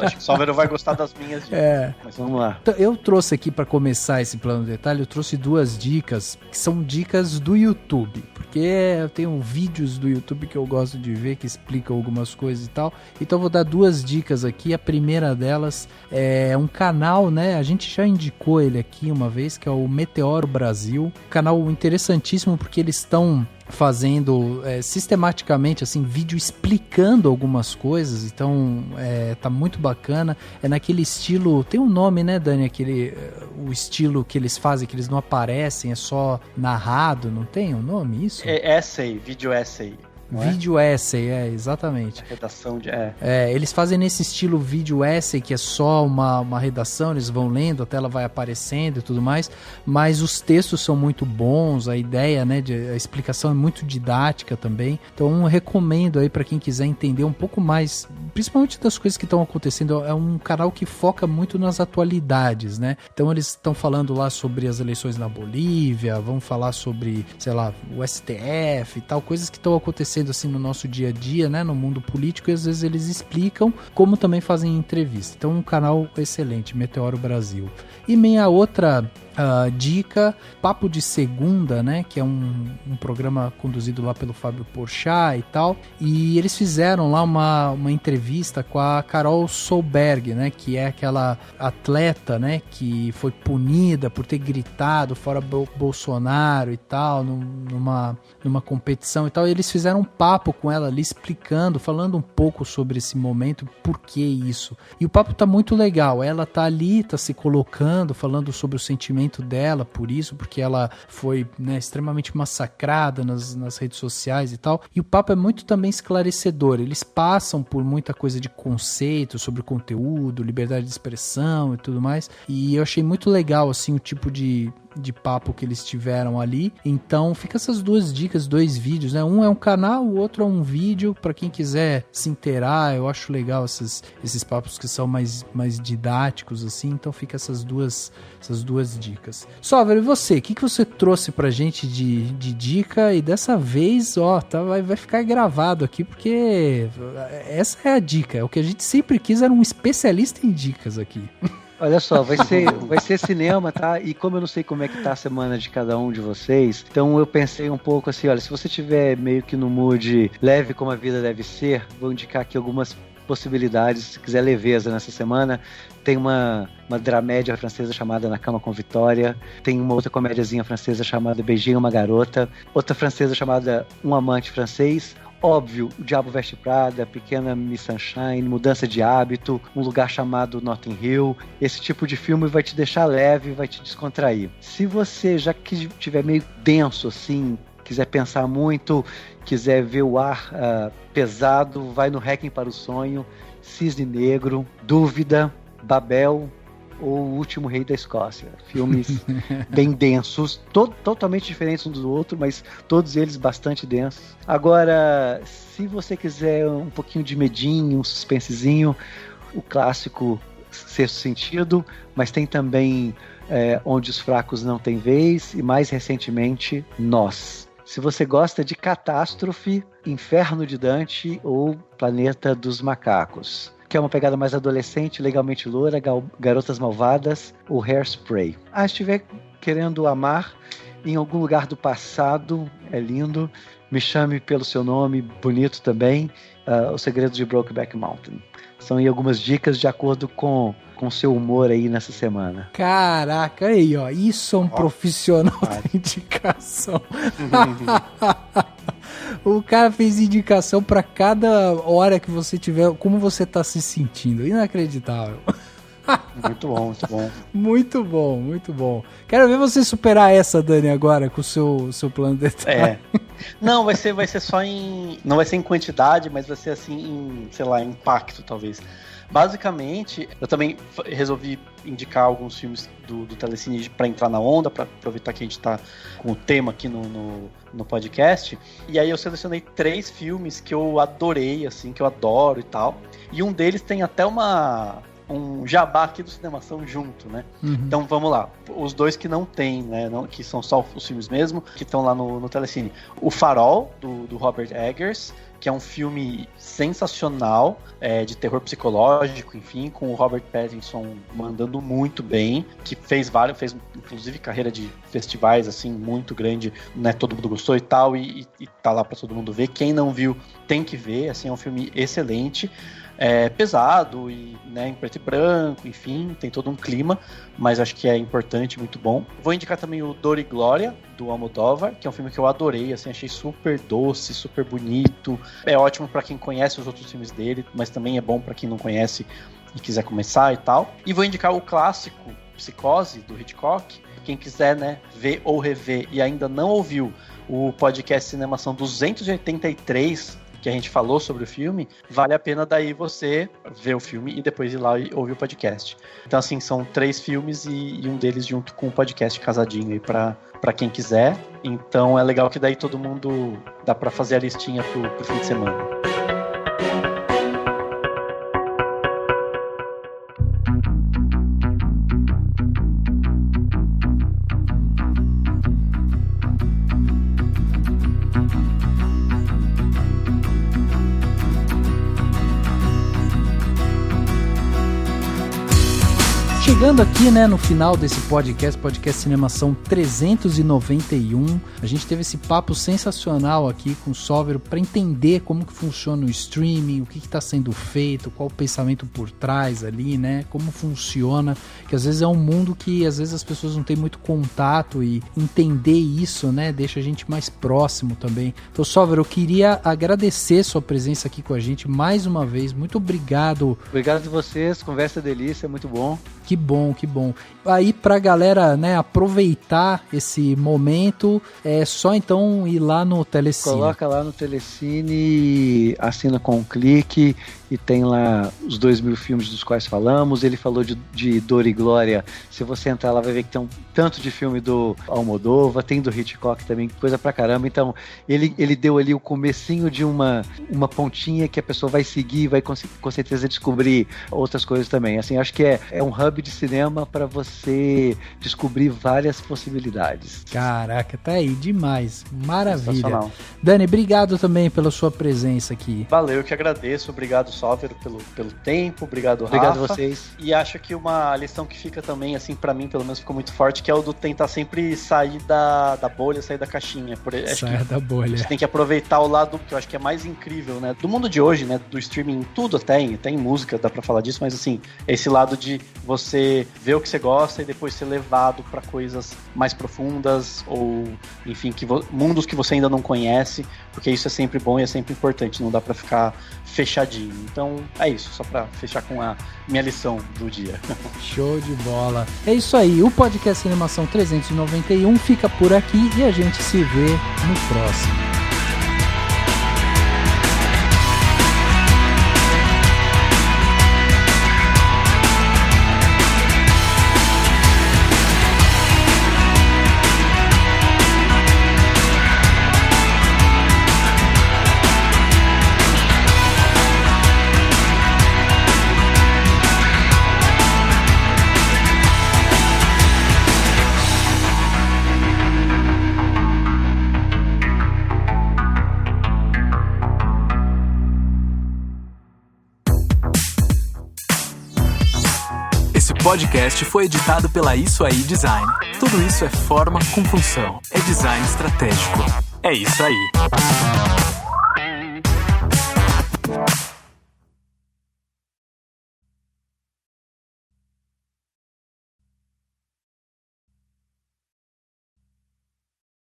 Acho que o Salvador vai gostar das minhas dicas. Mas vamos lá. Então, eu trouxe aqui para começar esse Plano Detalhe, eu trouxe duas dicas que são dicas do YouTube, porque eu tenho vídeos do YouTube que eu gosto de ver que explicam algumas coisas e tal, então eu vou dar duas dicas aqui. A primeira delas é um canal, né, a gente já indicou ele aqui uma vez, que é o Meteoro Brasil, canal interessantíssimo porque eles estão fazendo sistematicamente assim, vídeo explicando algumas coisas, então tá muito bacana, naquele estilo, tem um nome, né, Dani, o estilo que eles fazem, que eles não aparecem, é só narrado, não tem um nome isso? Vídeo essay. Vídeo essay, exatamente. Redação de... eles fazem nesse estilo vídeo essay, que é só uma redação, eles vão lendo, a tela vai aparecendo e tudo mais, mas os textos são muito bons, a ideia, né, a explicação é muito didática também, então eu recomendo aí para quem quiser entender um pouco mais, principalmente das coisas que estão acontecendo. É um canal que foca muito nas atualidades, né, então eles estão falando lá sobre as eleições na Bolívia, vão falar sobre, sei lá, o STF e tal, coisas que estão acontecendo assim no nosso dia a dia, né, no mundo político, e às vezes eles explicam, como também fazem entrevista. Então um canal excelente, Meteoro Brasil. E minha outra Dica, Papo de Segunda, né, que é um programa conduzido lá pelo Fábio Porchat e tal, e eles fizeram lá uma entrevista com a Carol Solberg, né, que é aquela atleta, né, que foi punida por ter gritado fora Bolsonaro e tal, numa competição e tal, e eles fizeram um papo com ela ali, explicando, falando um pouco sobre esse momento, por que isso, e o papo tá muito legal, ela tá ali, tá se colocando, falando sobre o sentimento dela por isso, porque ela foi, né, extremamente massacrada nas redes sociais e tal, e o papo é muito também esclarecedor, eles passam por muita coisa de conceito sobre o conteúdo, liberdade de expressão e tudo mais, e eu achei muito legal assim o tipo de papo que eles tiveram ali. Então fica essas duas dicas, 2 vídeos, né? Um é um canal, o outro é um vídeo, para quem quiser se inteirar. Eu acho legal esses papos que são mais didáticos assim, então fica essas duas dicas. Sover, e você? O que você trouxe pra gente de dica? E dessa vez, ó, vai ficar gravado aqui, porque essa é a dica, é o que a gente sempre quis, era um especialista em dicas aqui. Olha só, vai ser cinema, tá? E como eu não sei como é que tá a semana de cada um de vocês, então eu pensei um pouco assim, olha, se você tiver meio que no mood leve como a vida deve ser, vou indicar aqui algumas possibilidades, se quiser leveza nessa semana. Tem uma dramédia francesa chamada Na Cama com Vitória, tem uma outra comédiazinha francesa chamada Beijinho uma Garota, outra francesa chamada Um Amante Francês, óbvio, O Diabo Veste Prada, Pequena Miss Sunshine, Mudança de Hábito, Um Lugar Chamado Notting Hill. Esse tipo de filme vai te deixar leve, vai te descontrair. Se você já estiver meio denso assim, quiser pensar muito, quiser ver o ar pesado, vai no Hacking para o Sonho, Cisne Negro, Dúvida, Babel ou O Último Rei da Escócia. Filmes bem densos, totalmente diferentes um do outro, mas todos eles bastante densos. Agora, se você quiser um pouquinho de medinho, um suspensezinho, o clássico Sexto Sentido, mas tem também Onde os Fracos Não Têm Vez e, mais recentemente, Nós. Se você gosta de catástrofe, Inferno de Dante ou Planeta dos Macacos, que é uma pegada mais adolescente, Legalmente Loura, Garotas Malvadas ou Hairspray. Se estiver querendo amar em algum lugar do passado, é lindo, Me Chame Pelo Seu Nome, bonito também, Os Segredos de Brokeback Mountain. São aí algumas dicas de acordo com o seu humor aí nessa semana. Caraca, aí ó, isso é um profissional da indicação. O cara fez indicação pra cada hora que você tiver, como você tá se sentindo. Inacreditável. Muito bom, muito bom. Muito bom, muito bom. Quero ver você superar essa, Dani, agora com o seu plano de detalhe. Não, vai ser só em... Não vai ser em quantidade, mas vai ser assim em, sei lá, impacto, talvez. Basicamente, eu também resolvi indicar alguns filmes do Telecine para entrar na onda, para aproveitar que a gente está com o tema aqui no podcast. E aí eu selecionei 3 filmes que eu adorei, assim, que eu adoro e tal. E um deles tem até um jabá aqui do Cinemação junto, né? Uhum. Então vamos lá. Os 2 que não tem, né? Que são só os filmes mesmo, que estão lá no Telecine. O Farol, do Robert Eggers, que é um filme sensacional, de terror psicológico, enfim, com o Robert Pattinson mandando muito bem, que fez inclusive carreira de festivais, assim, muito grande, né, todo mundo gostou e tal, e tá lá pra todo mundo ver. Quem não viu, tem que ver, assim, é um filme excelente, pesado, e, né, em preto e branco, enfim, tem todo um clima, mas acho que é importante, muito bom. Vou indicar também o Dor e Glória, do Almodóvar, que é um filme que eu adorei, assim, achei super doce, super bonito, é ótimo pra quem conhece os outros filmes dele, mas também é bom pra quem não conhece e quiser começar e tal. E vou indicar o clássico Psicose, do Hitchcock. Quem quiser, né, ver ou rever e ainda não ouviu o podcast Cinemação 283, que a gente falou sobre o filme, vale a pena daí você ver o filme e depois ir lá e ouvir o podcast. Então, assim, são 3 filmes e um deles junto com o podcast casadinho aí pra quem quiser. Então é legal que daí todo mundo dá pra fazer a listinha pro fim de semana. Chegando aqui, né, no final desse podcast Cinemação 391, a gente teve esse papo sensacional aqui com o Sóvero para entender como que funciona o streaming, o que está sendo feito, qual o pensamento por trás ali, né, como funciona, que às vezes é um mundo que às vezes as pessoas não têm muito contato e entender isso, né, deixa a gente mais próximo também. Então, Sóvero, eu queria agradecer sua presença aqui com a gente mais uma vez, muito obrigado. Obrigado a vocês, conversa delícia, muito bom. Que bom, que bom. Aí pra galera, né, aproveitar esse momento, é só então ir lá no Telecine. Coloca lá no Telecine, assina com um clique e tem lá os 2.000 filmes dos quais falamos. Ele falou de Dor e Glória. Se você entrar lá vai ver que tem um tanto de filme do Almodóvar, tem do Hitchcock também, coisa pra caramba. Então ele deu ali o comecinho de uma pontinha que a pessoa vai seguir e vai com certeza descobrir outras coisas também. Assim, acho que é um hub de cinema para você descobrir várias possibilidades. Caraca, tá aí, demais. Maravilha. Dani, obrigado também pela sua presença aqui. Valeu, eu que agradeço. Obrigado, Sóvero, pelo tempo. Obrigado, Rafa. Obrigado a vocês. E acho que uma lição que fica também, assim, para mim, pelo menos ficou muito forte, que é o do tentar sempre sair da bolha, sair da caixinha. Sair da bolha. Você tem que aproveitar o lado que eu acho que é mais incrível, né? Do mundo de hoje, né? Do streaming, tudo até em música, dá pra falar disso, mas assim, esse lado de você ver o que você gosta e depois ser levado pra coisas mais profundas ou, enfim, mundos que você ainda não conhece, porque isso é sempre bom e é sempre importante, não dá pra ficar fechadinho. Então, é isso, só pra fechar com a minha lição do dia. Show de bola. É isso aí, o podcast Cinemação 391 fica por aqui e a gente se vê no próximo. Esse podcast foi editado pela Isso Aí Design. Tudo isso é forma com função. É design estratégico. É isso aí.